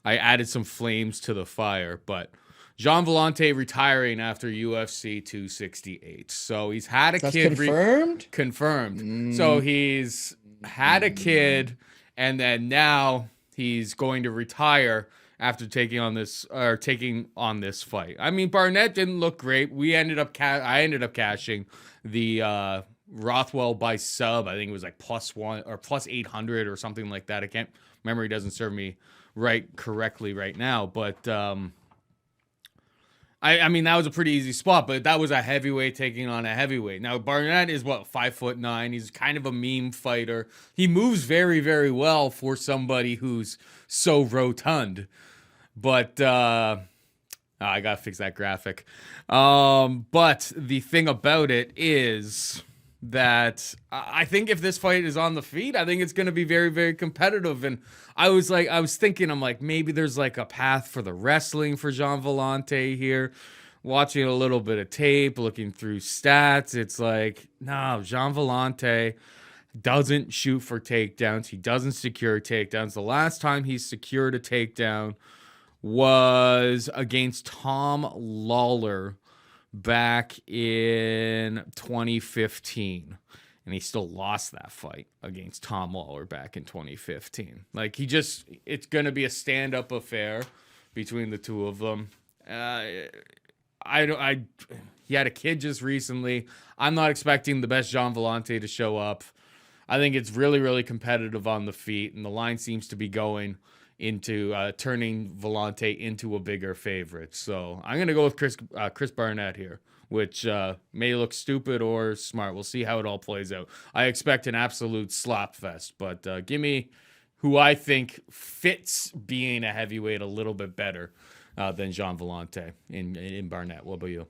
added some flames to the fire. But Jean Villante retiring after UFC 268. So he's had a kid. Confirmed? Confirmed. So he's had a kid, and then now he's going to retire after taking on this fight. I mean, Barnett didn't look great. I ended up cashing the Rothwell by sub. I think it was like +1 or +800 or something like that. I can't. Memory doesn't serve me correctly right now, but I mean, that was a pretty easy spot, but that was a heavyweight taking on a heavyweight. Now, Barnett is 5'9". He's kind of a meme fighter. He moves very, very well for somebody who's so rotund. But I gotta fix that graphic. But the thing about it is that I think if this fight is on the feet, I think it's going to be very, very competitive. And I was thinking, I'm like, maybe there's like a path for the wrestling for Jean Villante here. Watching a little bit of tape, looking through stats, it's like, no, Jean Villante doesn't shoot for takedowns. He doesn't secure takedowns. The last time he secured a takedown was against Tom Lawler back in 2015, and he still lost that fight against Tom Lawler back in 2015. Like, it's going to be a stand-up affair between the two of them. He had a kid just recently. I'm not expecting the best Jean Villante to show up. I think it's really, really competitive on the feet, and the line seems to be going into turning Villante into a bigger favorite. So I'm going to go with Chris Barnett here, which may look stupid or smart. We'll see how it all plays out. I expect an absolute slop fest, but give me who I think fits being a heavyweight a little bit better than Jean Villante in Barnett. What about you?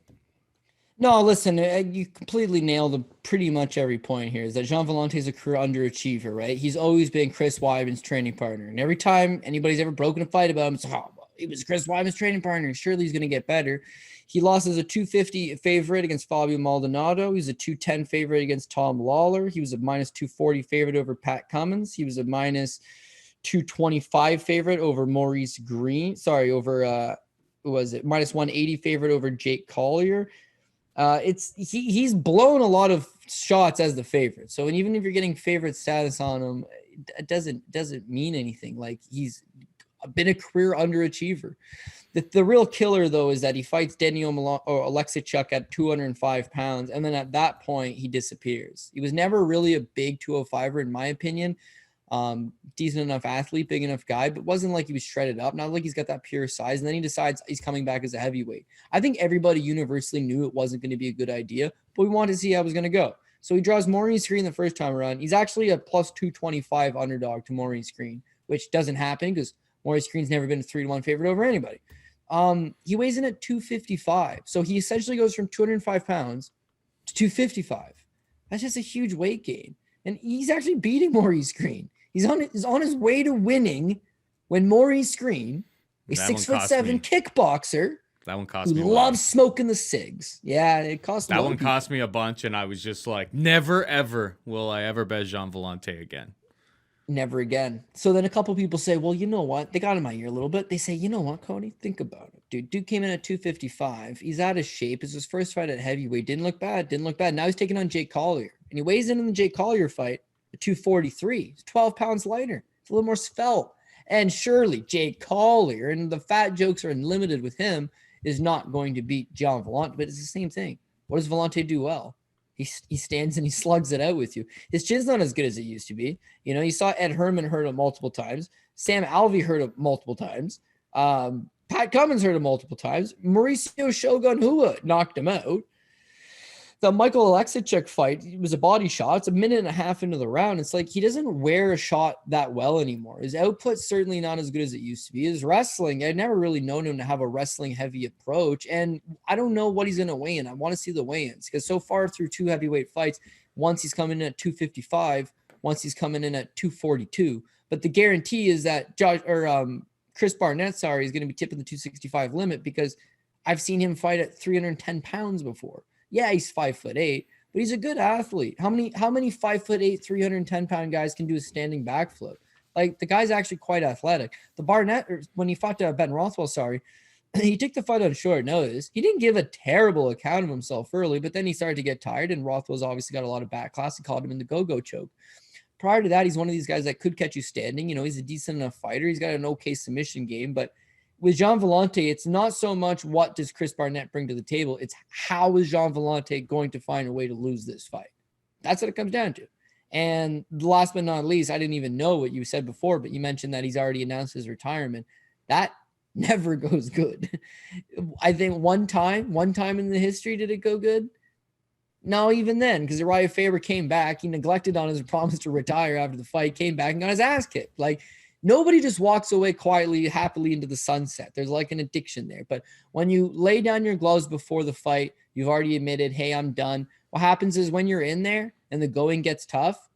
No, listen, you completely nailed pretty much every point here. Is that Jean Villante is a career underachiever, right? He's always been Chris Weidman's training partner. And every time anybody's ever broken a fight about him, it's, oh, he was Chris Weidman's training partner. Surely he's going to get better. He lost as a 250 favorite against Fabio Maldonado. He was a 210 favorite against Tom Lawler. He was a minus 240 favorite over Pat Cummins. He was a minus 225 favorite over Maurice Green. Sorry, over who was it? Minus 180 favorite over Jake Collier. He's blown a lot of shots as the favorite. So even if you're getting favorite status on him, it doesn't mean anything. Like, he's been a career underachiever. The real killer, though, is that he fights Daniel Alexichuk at 205 pounds, and then at that point, he disappears. He was never really a big 205er, in my opinion. Decent enough athlete, big enough guy, but wasn't like he was shredded up. Not like he's got that pure size. And then he decides he's coming back as a heavyweight. I think everybody universally knew it wasn't going to be a good idea, but we wanted to see how it was going to go. So he draws Maurice Green the first time around. He's actually a plus 225 underdog to Maurice Green, which doesn't happen because Maurice Green's never been a 3-1 favorite over anybody. He weighs in at 255. So he essentially goes from 205 pounds to 255. That's just a huge weight gain. And he's actually beating Maurice Green. He's on his way to winning when Maurice Green, a 6'7" kickboxer, that one cost me. Who loves smoking the cigs. Yeah, it cost. That one cost me a bunch, and I was just like, never ever will I ever bet Jean Villante again. Never again. So then a couple people say, well, you know what? They got in my ear a little bit. They say, you know what, Cody? Think about it. Dude came in at 255. He's out of shape. It's his first fight at heavyweight. Didn't look bad. Now he's taking on Jake Collier. And he weighs in the Jake Collier fight at 243. He's 12 pounds lighter. It's a little more svelte. And surely Jake Collier, and the fat jokes are unlimited with him, is not going to beat Gian Villante. But it's the same thing. What does Villante do well? He stands and he slugs it out with you. His chin's not as good as it used to be. You know, you saw Ed Herman hurt him multiple times. Sam Alvey hurt him multiple times. Pat Cummins hurt him multiple times. Mauricio Shogun Hua knocked him out. The Michael Alexichuk fight, it was a body shot. It's a minute and a half into the round. It's like he doesn't wear a shot that well anymore. His output's certainly not as good as it used to be. His wrestling, I'd never really known him to have a wrestling-heavy approach, and I don't know what he's going to weigh in. I want to see the weigh-ins, because so far through 2 heavyweight fights, once he's coming in at 255, once he's coming in at 242. But the guarantee is that Chris Barnett, is going to be tipping the 265 limit, because I've seen him fight at 310 pounds before. Yeah, he's 5'8", but he's a good athlete. How many 5'8", 310-pound guys can do a standing backflip? Like, the guy's actually quite athletic. The Barnett, when he fought Ben Rothwell, he took the fight on short notice. He didn't give a terrible account of himself early, but then he started to get tired, and Rothwell's obviously got a lot of backlash. He called him in the go-go choke. Prior to that, he's one of these guys that could catch you standing. You know, he's a decent enough fighter. He's got an okay submission game, but with Jean Villante, it's not so much what does Chris Barnett bring to the table. It's how is Jean Villante going to find a way to lose this fight? That's what it comes down to. And last but not least, I didn't even know what you said before, but you mentioned that he's already announced his retirement. That never goes good. I think one time in the history did it go good? No, even then, because Uriah Faber came back. He neglected on his promise to retire after the fight, came back and got his ass kicked. Like, nobody just walks away quietly, happily into the sunset. There's like an addiction there. But when you lay down your gloves before the fight, you've already admitted, hey, I'm done. What happens is when you're in there and the going gets tough,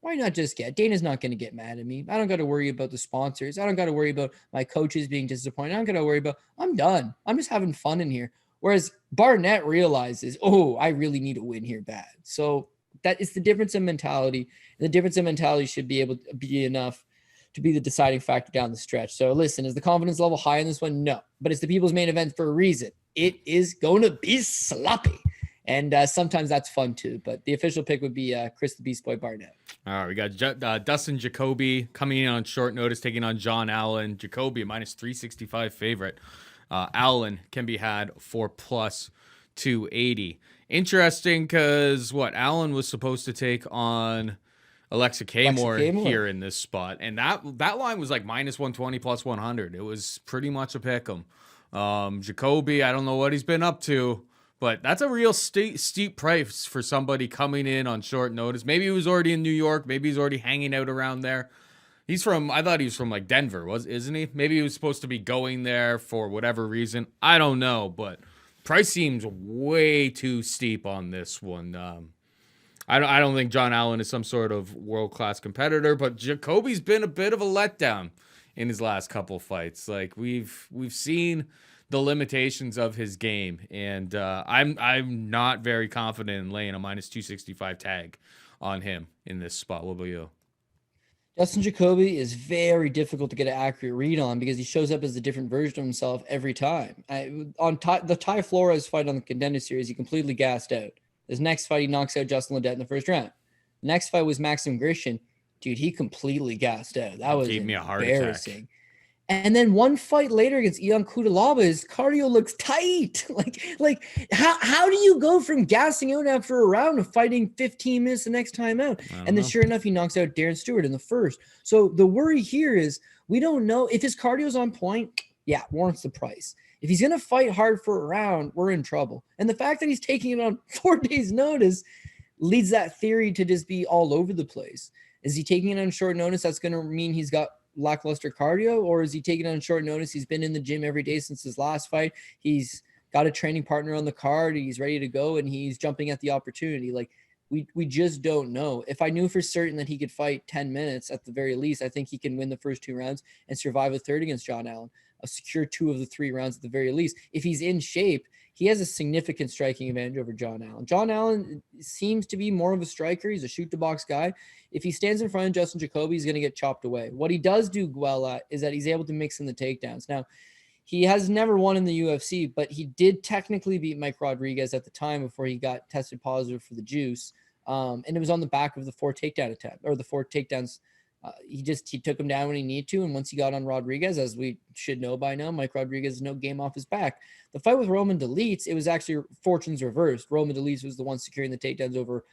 why not just Dana's not going to get mad at me. I don't got to worry about the sponsors. I don't got to worry about my coaches being disappointed. I don't got to worry about, I'm done. I'm just having fun in here. Whereas Barnett realizes, oh, I really need to win here bad. So that is the difference in mentality. And the difference in mentality should be able to be enough to be the deciding factor down the stretch. So listen, is the confidence level high in this one? No, but it's the people's main event for a reason. It is going to be sloppy. And sometimes that's fun too. But the official pick would be Chris the Beast Boy Barnett. All right, we got Dustin Jacoby coming in on short notice, taking on John Allen. Jacoby, minus 365 favorite. Allen can be had for plus 280. Interesting because Allen was supposed to take on Alexa Kmore here in this spot. And that line was like minus 120 plus 100. It was pretty much a pick 'em. Jacoby, I don't know what he's been up to, but that's a real steep price for somebody coming in on short notice. Maybe he was already in New York. Maybe he's already hanging out around there. I thought he was from like Denver, isn't he? Maybe he was supposed to be going there for whatever reason. I don't know, but price seems way too steep on this one. I don't think John Allen is some sort of world-class competitor, but Jacoby's been a bit of a letdown in his last couple fights. Like we've seen the limitations of his game, and I'm not very confident in laying a minus 265 tag on him in this spot. What about you? Dustin Jacoby is very difficult to get an accurate read on because he shows up as a different version of himself every time. The Ty Flores fight on the Contender Series, he completely gassed out. His next fight, he knocks out Justin Ledet in the first round. The next fight was Maxim Grishin. Dude, he completely gassed out. That was gave me a heart embarrassing. attack. And then one fight later against Iaquinta, his cardio looks tight. Like how do you go from gassing out after a round to fighting 15 minutes the next time out? And then sure enough, he knocks out Darren Stewart in the first. So the worry here is we don't know if his cardio's on point. Yeah, warrants the price. If he's going to fight hard for a round, we're in trouble. And the fact that he's taking it on 4 days notice leads that theory to just be all over the place. Is he taking it on short notice? That's going to mean he's got lackluster cardio, or is he taking it on short notice? He's been in the gym every day since his last fight. He's got a training partner on the card. He's ready to go, and he's jumping at the opportunity. Like we just don't know. If I knew for certain that he could fight 10 minutes at the very least, I think he can win the first 2 rounds and survive a third against John Allen. Secure 2 of the 3 rounds at the very least. If he's in shape, he has a significant striking advantage over John Allen. John Allen seems to be more of a striker. He's a shoot-the-box guy. If he stands in front of Justin Jacoby, he's going to get chopped away. What he does do well at is that he's able to mix in the takedowns. Now, he has never won in the UFC, but he did technically beat Mike Rodriguez at the time before he got tested positive for the juice. And it was on the back of the 4 takedown attempt, or the 4 takedowns. He took him down when he needed to. And once he got on Rodriguez, as we should know by now, Mike Rodriguez has no game off his back. The fight with Roman Dolidze, it was actually fortunes reversed. Roman Dolidze was the one securing the takedowns over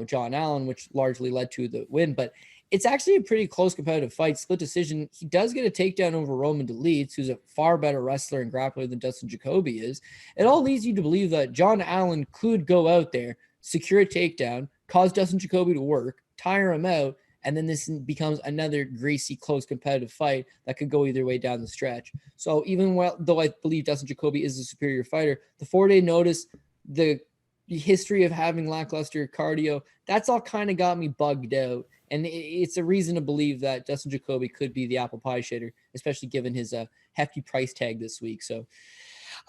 John Allen, which largely led to the win. But it's actually a pretty close competitive fight, split decision. He does get a takedown over Roman Dolidze, who's a far better wrestler and grappler than Dustin Jacoby is. It all leads you to believe that John Allen could go out there, secure a takedown, cause Dustin Jacoby to work, tire him out, and then this becomes another greasy, close, competitive fight that could go either way down the stretch. So even though I believe Dustin Jacoby is a superior fighter, the 4-day notice, the history of having lackluster cardio, that's all kind of got me bugged out. And it's a reason to believe that Dustin Jacoby could be the apple pie shitter, especially given his hefty price tag this week. So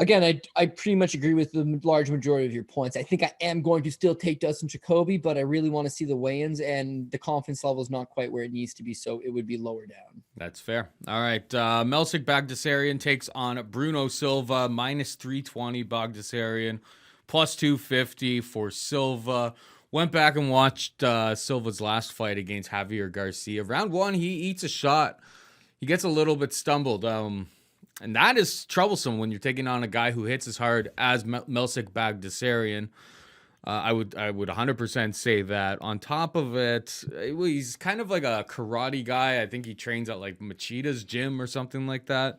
again, I pretty much agree with the large majority of your points. I think I am going to still take Dustin Jacoby, but I really want to see the weigh-ins, and the confidence level is not quite where it needs to be, so it would be lower down. That's fair. All right. Melsik Bagdasaryan takes on Bruno Silva, minus 320 Bagdasaryan, plus 250 for Silva. Went back and watched Silva's last fight against Javier Garcia. Round 1, he eats a shot. He gets a little bit stumbled. And that is troublesome when you're taking on a guy who hits as hard as Melsik Bagdasaryan. I would 100% say that. On top of it, he's kind of like a karate guy. I think he trains at like Machida's gym or something like that.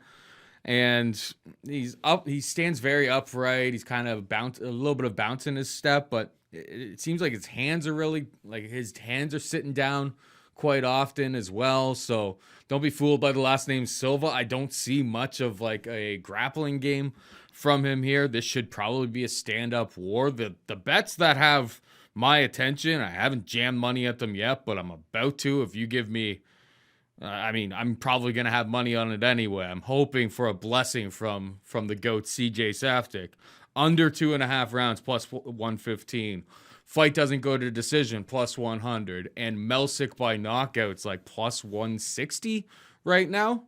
And he stands very upright. He's kind of a little bit of bounce in his step, but it seems like his hands are sitting down quite often as well. So don't be fooled by the last name Silva. I don't see much of like a grappling game from him here. This should probably be a stand-up war. The bets that have my attention, I haven't jammed money at them yet, but I'm about to. If you give me, I'm probably going to have money on it anyway. I'm hoping for a blessing from the GOAT CJ Saftic. Under 2.5 rounds, plus 115. Fight doesn't go to decision, plus 100. And Melsik by knockouts, like plus 160 right now.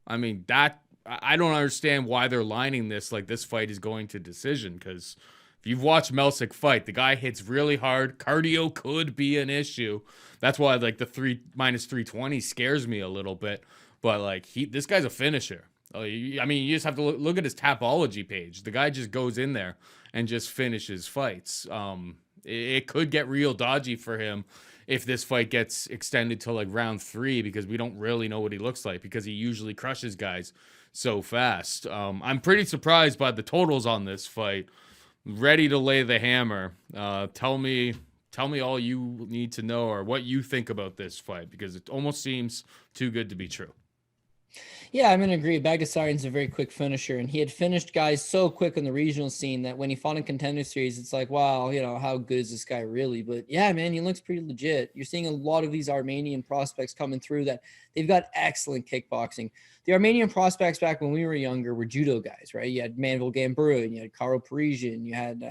I mean, I don't understand why they're lining this like this fight is going to decision, because if you've watched Melsik fight, the guy hits really hard. Cardio could be an issue. That's why like the minus 320 scares me a little bit. But like this guy's a finisher. I mean, you just have to look at his Tapology page. The guy just goes in there and just finishes fights. It could get real dodgy for him if this fight gets extended to like round 3, because we don't really know what he looks like, because he usually crushes guys so fast. I'm pretty surprised by the totals on this fight. Ready to lay the hammer. Tell me all you need to know or what you think about this fight, because it almost seems too good to be true. Yeah, I'm going to agree. Bagdasaryan's a very quick finisher, and he had finished guys so quick in the regional scene that when he fought in Contender Series, it's like, wow, how good is this guy really? But yeah, man, he looks pretty legit. You're seeing a lot of these Armenian prospects coming through that they've got excellent kickboxing. The Armenian prospects back when we were younger were judo guys, right? You had Manvel Gambura, and you had Karo Parisian, you had,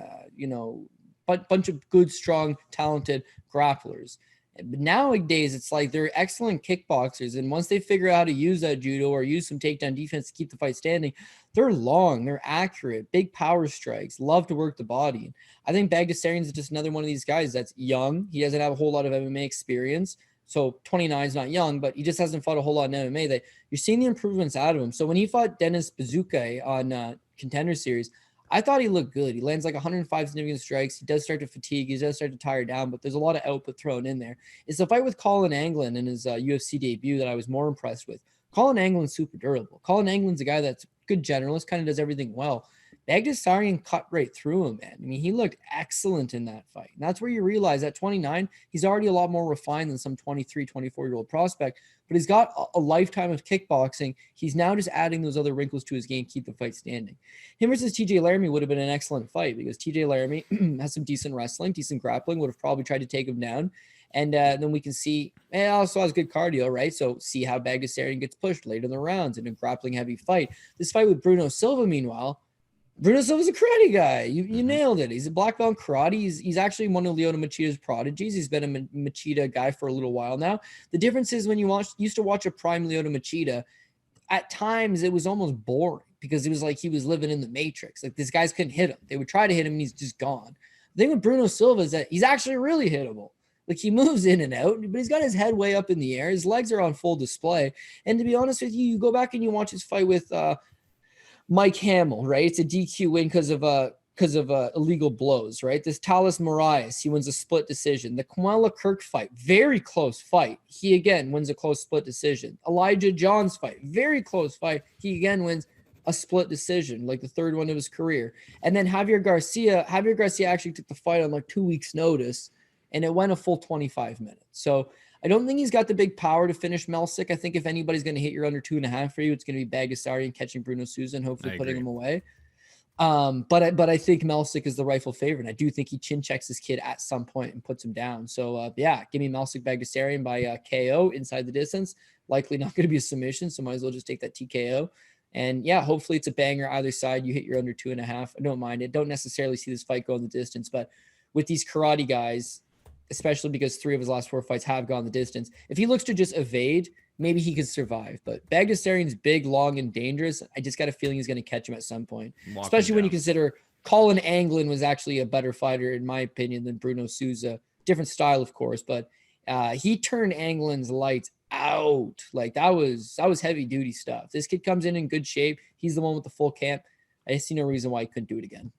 bunch of good, strong, talented grapplers. But nowadays, it's like they're excellent kickboxers. And once they figure out how to use that judo or use some takedown defense to keep the fight standing, they're long, they're accurate, big power strikes, love to work the body. I think Bagdasaryan is just another one of these guys that's young. He doesn't have a whole lot of MMA experience. So 29 is not young, but he just hasn't fought a whole lot in MMA. That you're seeing the improvements out of him. So when he fought Dennis Bazooka on Contender Series, I thought he looked good. He lands like 105 significant strikes. He does start to fatigue. He does start to tire down, but there's a lot of output thrown in there. It's the fight with Colin Anglin in his UFC debut that I was more impressed with. Colin Anglin's super durable. Colin Anglin's a guy that's a good generalist, kind of does everything well. Bagdasaryan cut right through him, man. I mean, he looked excellent in that fight. And that's where you realize at 29, he's already a lot more refined than some 23, 24-year-old prospect, but he's got a lifetime of kickboxing. He's now just adding those other wrinkles to his game, keep the fight standing. Him versus TJ Laramie would have been an excellent fight because TJ Laramie has some decent wrestling, decent grappling, would have probably tried to take him down. And then we can see, and also has good cardio, right? So see how Bagdasaryan gets pushed later in the rounds in a grappling heavy fight. This fight with Bruno Silva, meanwhile, Bruno Silva's a karate guy. You nailed it. He's a black belt in karate. He's actually one of Lyoto Machida's prodigies. He's been a Machida guy for a little while now. The difference is when you used to watch a prime Lyoto Machida, at times it was almost boring because it was like he was living in the Matrix. Like these guys couldn't hit him. They would try to hit him and he's just gone. The thing with Bruno Silva is that he's actually really hittable. Like he moves in and out, but he's got his head way up in the air. His legs are on full display. And to be honest with you, you go back and you watch his fight with Mike Hamill, right? It's a DQ win because of illegal blows, right? This Talis Moraes, he wins a split decision. The Kamala Kirk fight, very close fight. He again wins a close split decision. Elijah Johns fight, very close fight. He again wins a split decision, like the third one of his career. And then Javier Garcia actually took the fight on like 2 weeks notice and it went a full 25 minutes. So I don't think he's got the big power to finish Melsick. I think if anybody's going to hit your under 2.5 for you, it's going to be Bagdasaryan catching Bruno Souza and hopefully putting him away. But I think Melsick is the rightful favorite. And I do think he chin checks this kid at some point and puts him down. So yeah, give me Melsick Bagdasaryan by KO inside the distance. Likely not going to be a submission, so might as well just take that TKO. And yeah, hopefully it's a banger either side. You hit your under 2.5. I don't mind it. Don't necessarily see this fight go in the distance, but with these karate guys, especially because 3 of his last 4 fights have gone the distance, if he looks to just evade, maybe he could survive. But Bagdasaryan's big, long, and dangerous. I just got a feeling he's going to catch him at some point, especially when you consider Colin Anglin was actually a better fighter, in my opinion, than Bruno Souza. Different style, of course, but he turned Anglin's lights out. Like that was heavy duty stuff. This kid comes in good shape. He's the one with the full camp. I see no reason why he couldn't do it again.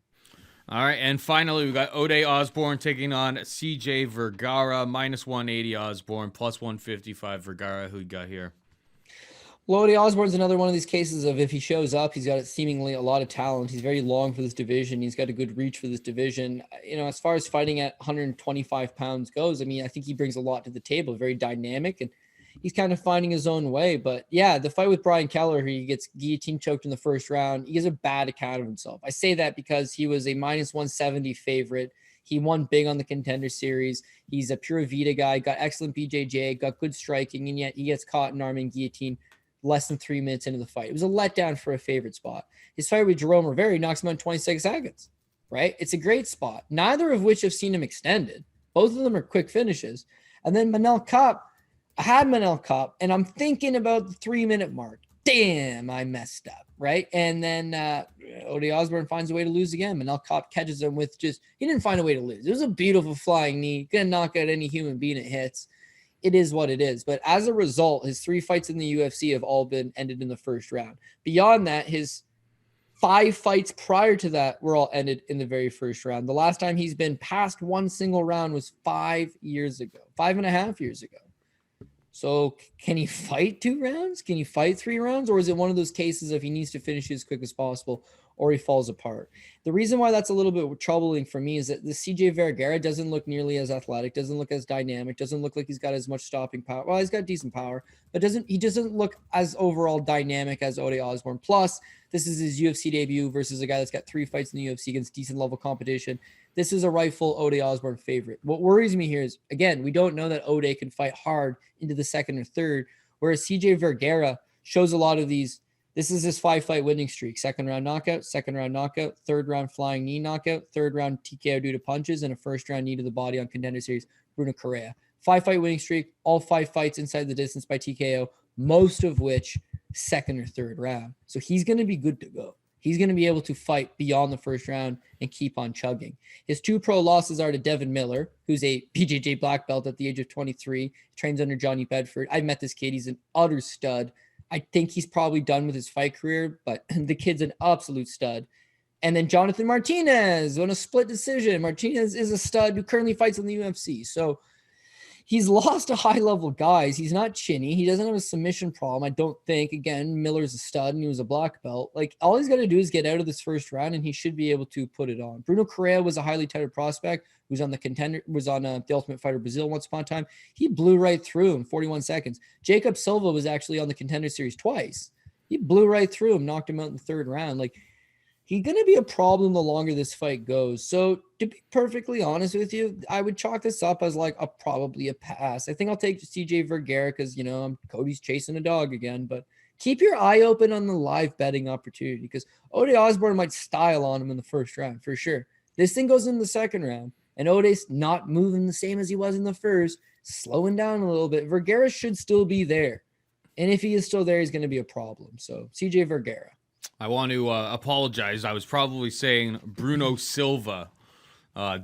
All right, and finally, we got Ode Osborne taking on CJ Vergara, minus 180 Osborne, plus 155 Vergara. Who you got here? Well, Ode Osborne's another one of these cases of if he shows up, he's got seemingly a lot of talent. He's very long for this division. He's got a good reach for this division. You know, as far as fighting at 125 pounds goes, I mean, I think he brings a lot to the table, very dynamic, and he's kind of finding his own way. But yeah, the fight with Brian Keller, he gets guillotine choked in the first round. He gives a bad account of himself. I say that because he was a minus 170 favorite. He won big on the Contender Series. He's a Pura Vida guy, got excellent BJJ, got good striking, and yet he gets caught in arming guillotine less than 3 minutes into the fight. It was a letdown for a favorite spot. His fight with Jerome Rivera knocks him out in 26 seconds, right? It's a great spot. Neither of which have seen him extended. Both of them are quick finishes. And then Manel Kape, I had Manel Kape, and I'm thinking about the 3-minute mark. Damn, I messed up, right? And then Ode Osborne finds a way to lose again. Manel Kape catches him with he didn't find a way to lose. It was a beautiful flying knee. Gonna knock out any human being it hits. It is what it is. But as a result, his 3 fights in the UFC have all been ended in the first round. Beyond that, his 5 fights prior to that were all ended in the very first round. The last time he's been past one single round was 5 years ago, 5.5 years ago. So can he fight 2 rounds? Can he fight 3 rounds? Or is it one of those cases if he needs to finish it as quick as possible or he falls apart? The reason why that's a little bit troubling for me is that the CJ Vergara doesn't look nearly as athletic, doesn't look as dynamic, doesn't look like he's got as much stopping power. Well, he's got decent power, but he doesn't look as overall dynamic as Ode Osborne. Plus, this is his UFC debut versus a guy that's got 3 fights in the UFC against decent level competition. This is a rightful Ode Osborne favorite. What worries me here is, again, we don't know that Ode can fight hard into the second or third, whereas CJ Vergara shows a lot of these. This is his 5-fight winning streak. Second round knockout, third round flying knee knockout, third round TKO due to punches, and a first round knee to the body on Contender Series, Bruno Correa. 5-fight winning streak, all 5 fights inside the distance by TKO, most of which second or third round. So he's going to be good to go. He's going to be able to fight beyond the first round and keep on chugging. His 2 pro losses are to Devin Miller, who's a BJJ black belt at the age of 23, trains under Johnny Bedford. I met this kid. He's an utter stud. I think he's probably done with his fight career, but the kid's an absolute stud. And then Jonathan Martinez on a split decision. Martinez is a stud who currently fights in the UFC. So he's lost to high-level guys. He's not chinny. He doesn't have a submission problem, I don't think. Again, Miller's a stud, and he was a black belt. Like, all he's got to do is get out of this first round, and he should be able to put it on. Bruno Correa was a highly touted prospect who was on the Ultimate Fighter Brazil once upon a time. He blew right through him, 41 seconds. Jacob Silva was actually on the Contender Series twice. He blew right through him, knocked him out in the third round. Like, he's going to be a problem the longer this fight goes. So to be perfectly honest with you, I would chalk this up as like probably a pass. I think I'll take CJ Vergara because, Cody's chasing a dog again. But keep your eye open on the live betting opportunity because Ode Osborne might style on him in the first round for sure. This thing goes in the second round, and Ode's not moving the same as he was in the first, slowing down a little bit. Vergara should still be there. And if he is still there, he's going to be a problem. So CJ Vergara. I want to apologize. I was probably saying Bruno Silva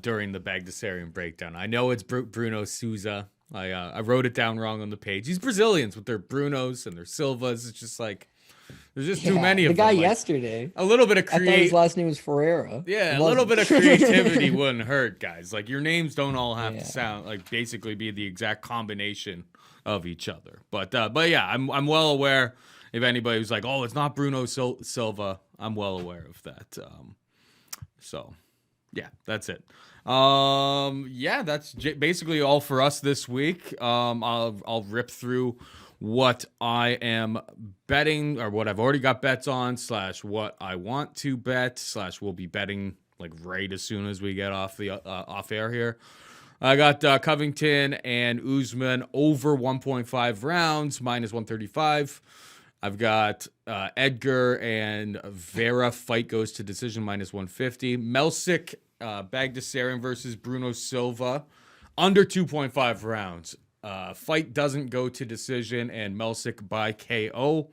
during the Bagdasarian breakdown. I know it's Bruno Souza. I wrote it down wrong on the page. These Brazilians with their Brunos and their Silvas, it's just like there's just too many of them. The guy like, yesterday. A little bit of I thought his last name was Ferreira. Yeah, a little bit of creativity wouldn't hurt, guys. Like your names don't all have to sound like basically be the exact combination of each other. But yeah, I'm well aware. If anybody was like, oh, it's not Bruno Silva, I'm well aware of that. So, yeah, that's it. Yeah, that's basically all for us this week. I'll rip through what I am betting or what I've already got bets on / what I want to bet / we'll be betting like right as soon as we get off the off air here. I got Covington and Usman over 1.5 rounds, minus 135. I've got Edgar and Vera fight goes to decision minus 150. Melsick, Bagdasarian versus Bruno Silva under 2.5 rounds. Fight doesn't go to decision and Melsick by KO.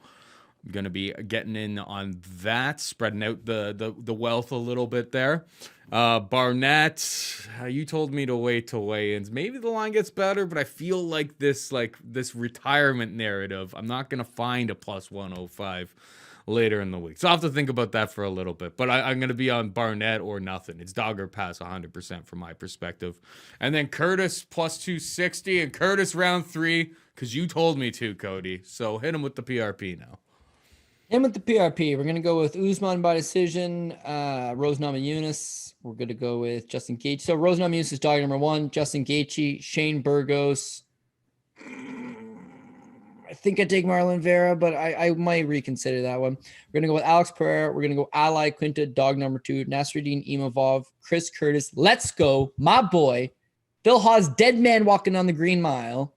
I'm going to be getting in on that, spreading out the wealth a little bit there. Barnett, you told me to wait till weigh-ins. Maybe the line gets better, but I feel like this retirement narrative, I'm not going to find a plus 105 later in the week. So I'll have to think about that for a little bit. But I'm going to be on Barnett or nothing. It's dog or pass 100% from my perspective. And then Curtis plus 260 and Curtis round 3 because you told me to, Cody. So hit him with the PRP now. And with the PRP, we're going to go with Usman by decision, Rose Namajunas. We're going to go with Justin Gaethje. So Rose Namajunas is dog number 1. Justin Gaethje, Shane Burgos. I think I take Marlon Vera, but I might reconsider that one. We're going to go with Alex Pereira. We're going to go Iaquinta, dog number 2. Nassourdine, Imavov, Chris Curtis. Let's go, my boy. Phil Hawes, dead man walking on the green mile.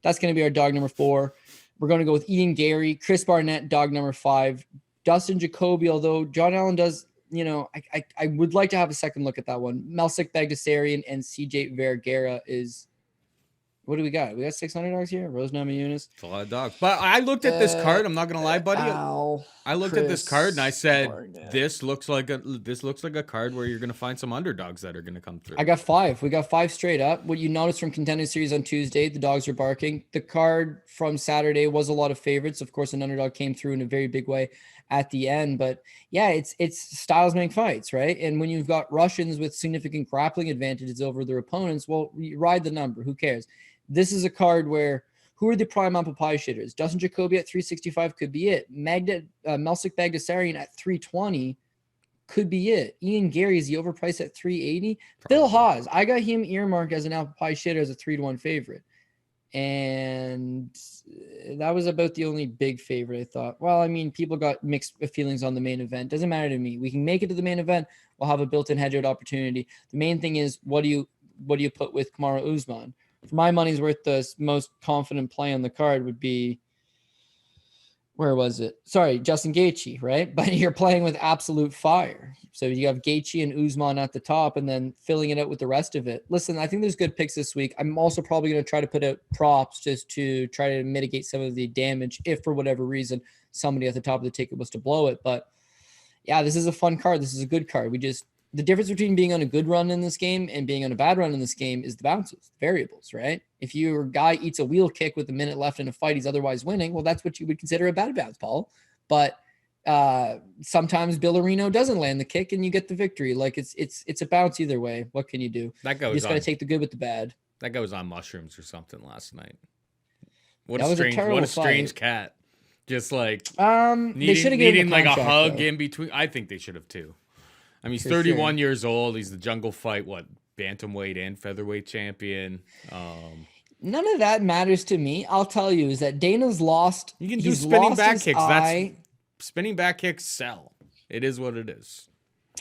That's going to be our dog number 4. We're going to go with Garry, Chris Barnett, dog number 5, Dustin Jacoby, although John Allen does, I would like to have a second look at that one. Melsick Bagdasarian and CJ Vergara is, what do we got? We got $600 here. Rose Namajunas. It's a lot of dogs. But I looked at this card. I'm not going to lie, buddy. I looked at this card and I said, Barnett. this looks like a card where you're going to find some underdogs that are going to come through. I got 5. We got 5 straight up. What you noticed from Contender Series on Tuesday, the dogs were barking. The card from Saturday was a lot of favorites. Of course, an underdog came through in a very big way at the end. But yeah, it's styles make fights, right? And when you've got Russians with significant grappling advantages over their opponents, well, you ride the number. Who cares? This is a card where who are the prime apple pie shitters? Dustin Jacoby at 365 could be it. Melsick Bagdasarian at 320 could be it. Garry, is he overpriced at 380? Probably. Phil Hawes, I got him earmarked as an apple pie shitter as a 3-1 favorite. And that was about the only big favorite I thought. Well, I mean, people got mixed feelings on the main event. Doesn't matter to me. We can make it to the main event. We'll have a built-in hedge-out opportunity. The main thing is what do you put with Kamaru Usman? For my money's worth, the most confident play on the card would be where was it? Sorry, Justin Gaethje, right? But you're playing with absolute fire. So you have Gaethje and Usman at the top and then filling it out with the rest of it. Listen, I think there's good picks this week. I'm also probably going to try to put out props just to try to mitigate some of the damage if for whatever reason somebody at the top of the ticket was to blow it. But yeah, this is a fun card. This is a good card. The difference between being on a good run in this game and being on a bad run in this game is the bounces, variables, right? If your guy eats a wheel kick with a minute left in a fight, he's otherwise winning. Well, that's what you would consider a bad bounce, Paul. But sometimes Billerino doesn't land the kick and you get the victory. Like it's a bounce either way. What can you do? That goes you just got to take the good with the bad. That goes on mushrooms or something last night. What a strange cat. Just like they should have given him like a hug though. in between. I think they should have too. I mean, he's 31 years old. He's the jungle fight, bantamweight and featherweight champion. None of that matters to me. I'll tell you is that Dana's lost. You can do spinning back kicks. Spinning back kicks sell. It is what it is.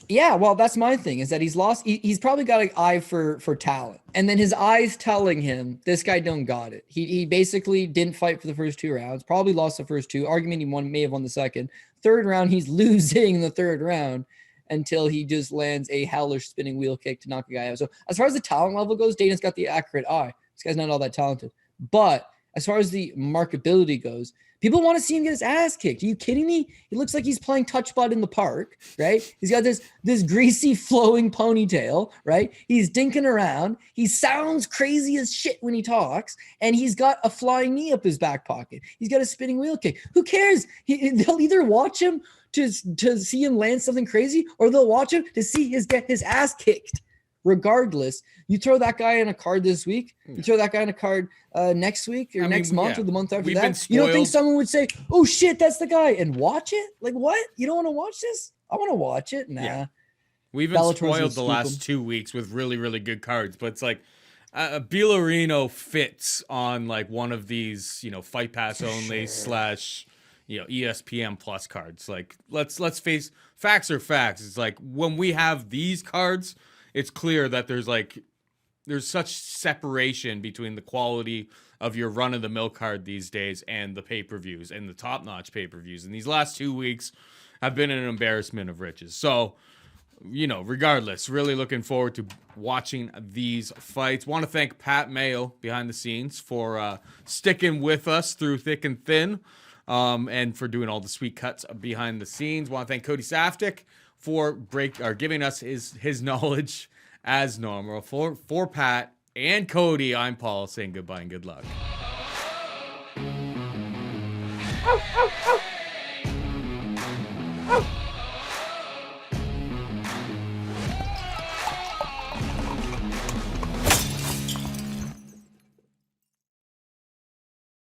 Yeah, well, that's my thing is that he's lost. He's probably got an eye for talent. And then his eyes telling him this guy don't got it. He basically didn't fight for the first 2 rounds, probably lost the first 2. Argument he may have won the second. Third round, he's losing in the third round until he just lands a hellish spinning wheel kick to knock a guy out. So as far as the talent level goes, Dana's got the accurate eye. This guy's not all that talented. But as far as the markability goes, people want to see him get his ass kicked. Are you kidding me? He looks like he's playing touch butt in the park, right? He's got this greasy flowing ponytail, right? He's dinking around. He sounds crazy as shit when he talks, and he's got a flying knee up his back pocket. He's got a spinning wheel kick. Who cares? They'll either watch him to see him land something crazy, or they'll watch him to see get his ass kicked. Regardless, you throw that guy in a card this week, you throw that guy in a card next week or next month or the month after that. You don't think someone would say, "Oh shit, that's the guy," and watch it? Like what? You don't want to watch this? I want to watch it. Nah. Yeah. We've been spoiled the last 2 weeks with really, really good cards, but it's like Billerino fits on like one of these, Fight Pass only / ESPN Plus cards. Like let's face facts are facts. It's like when we have these cards, it's clear that there's such separation between the quality of your run-of-the-mill card these days and the pay-per-views and the top-notch pay-per-views. And these last 2 weeks have been an embarrassment of riches. So, regardless, really looking forward to watching these fights. Want to thank Pat Mayo behind the scenes for sticking with us through thick and thin and for doing all the sweet cuts behind the scenes. Want to thank Cody Saftic for giving us his knowledge as normal. For Pat and Cody, I'm Paul saying goodbye and good luck.